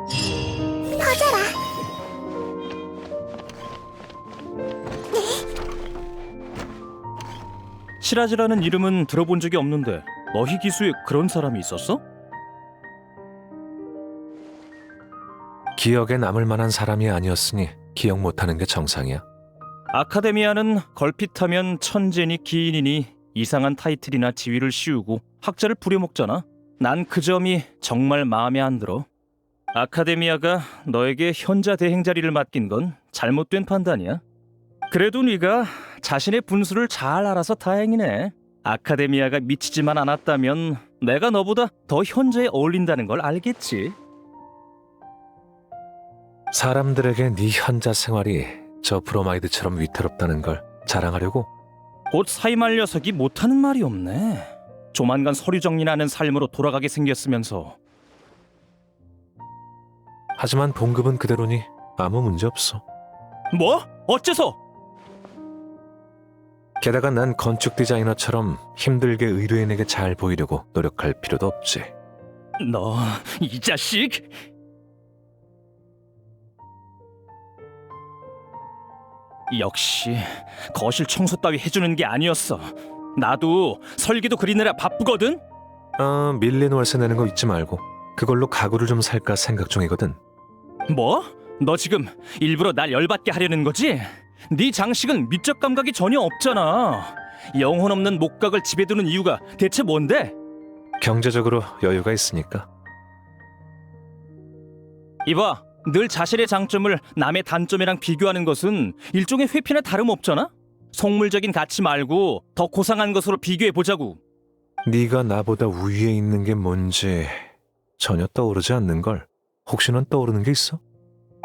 커져라. 시라즈라는 이름은 들어본 적이 없는데 너희 기수에 그런 사람이 있었어? 기억에 남을 만한 사람이 아니었으니 기억 못하는 게 정상이야. 아카데미아는 걸핏하면 천재니 기인이니 이상한 타이틀이나 지위를 씌우고 학자를 부려먹잖아. 난 그 점이 정말 마음에 안 들어. 아카데미아가 너에게 현자 대행 자리를 맡긴 건 잘못된 판단이야. 그래도 네가 자신의 분수를 잘 알아서 다행이네. 아카데미아가 미치지만 않았다면 내가 너보다 더 현자에 어울린다는 걸 알겠지. 사람들에게 네 현자 생활이 저 브로마이드처럼 위태롭다는 걸 자랑하려고? 곧 사임할 녀석이 못하는 말이 없네. 조만간 서류 정리나는 삶으로 돌아가게 생겼으면서. 하지만 봉급은 그대로니 아무 문제 없어. 뭐? 어째서? 게다가 난 건축 디자이너처럼 힘들게 의뢰인에게 잘 보이려고 노력할 필요도 없지. 너, 이 자식! 역시 거실 청소 따위 해주는 게 아니었어. 나도 설계도 그리느라 바쁘거든? 밀린 월세 내는 거 잊지 말고 그걸로 가구를 좀 살까 생각 중이거든. 뭐? 너 지금 일부러 날 열받게 하려는 거지? 네 장식은 미적 감각이 전혀 없잖아. 영혼 없는 목각을 집에 두는 이유가 대체 뭔데? 경제적으로 여유가 있으니까. 이봐, 늘 자신의 장점을 남의 단점이랑 비교하는 것은 일종의 회피나 다름없잖아? 속물적인 가치 말고 더 고상한 것으로 비교해보자고. 네가 나보다 위에 있는 게 뭔지 전혀 떠오르지 않는걸. 혹시 넌 떠오르는 게 있어?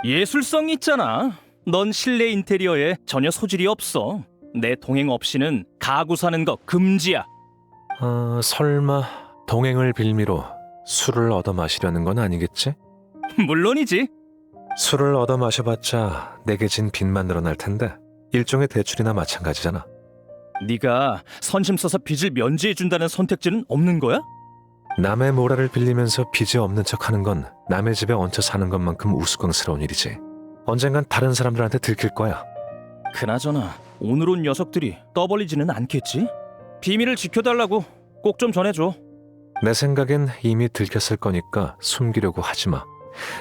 예술성이 있잖아. 넌 실내 인테리어에 전혀 소질이 없어. 내 동행 없이는 가구 사는 거 금지야. 설마 동행을 빌미로 술을 얻어 마시려는 건 아니겠지? 물론이지. 술을 얻어 마셔봤자 내게 진 빚만 늘어날 텐데 일종의 대출이나 마찬가지잖아. 네가 선심 써서 빚을 면제해준다는 선택지는 없는 거야? 남의 모라를 빌리면서 빚이 없는 척하는 건 남의 집에 얹혀 사는 것만큼 우스꽝스러운 일이지. 언젠간 다른 사람들한테 들킬 거야. 그나저나 오늘 온 녀석들이 떠벌리지는 않겠지? 비밀을 지켜달라고 꼭 좀 전해줘. 내 생각엔 이미 들켰을 거니까 숨기려고 하지 마.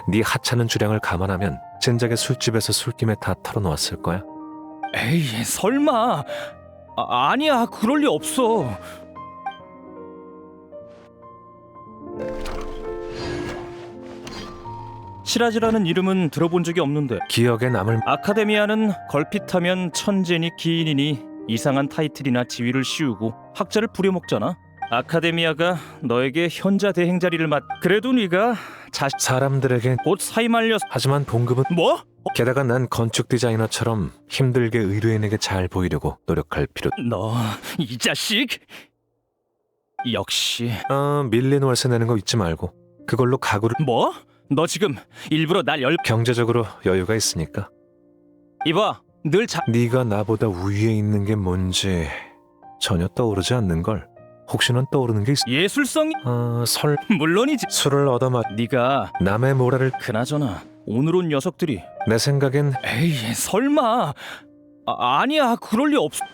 네 하찮은 주량을 감안하면 진작에 술집에서 술김에 다 털어놓았을 거야. 에이, 설마. 아니야, 그럴 리 없어. 시라지라는 이름은 들어본 적이 없는데 기억에 남을 아카데미아는 걸핏하면 천재니 기인이니 이상한 타이틀이나 지위를 씌우고 학자를 부려먹잖아. 아카데미아가 너에게 현자 대행 자리를 그래도 네가 사람들에게 곧 사임할려. 하지만 봉급은 뭐? 게다가 난 건축 디자이너처럼 힘들게 의뢰인에게 잘 보이려고 노력할 필요. 너 이 자식. 역시. 밀린 월세 내는 거 잊지 말고 그걸로 가구를. 뭐? 너 지금 일부러 날 경제적으로 여유가 있으니까. 이봐, 늘 네가 나보다 위에 있는 게 뭔지 전혀 떠오르지 않는걸. 혹시 넌 떠오르는 게 있어? 예술성이? 물론이지. 술을 얻어 네가 남의 모라를. 그나저나 오늘 온 녀석들이 내 생각엔 에이, 설마. 아니야, 그럴 리 없어.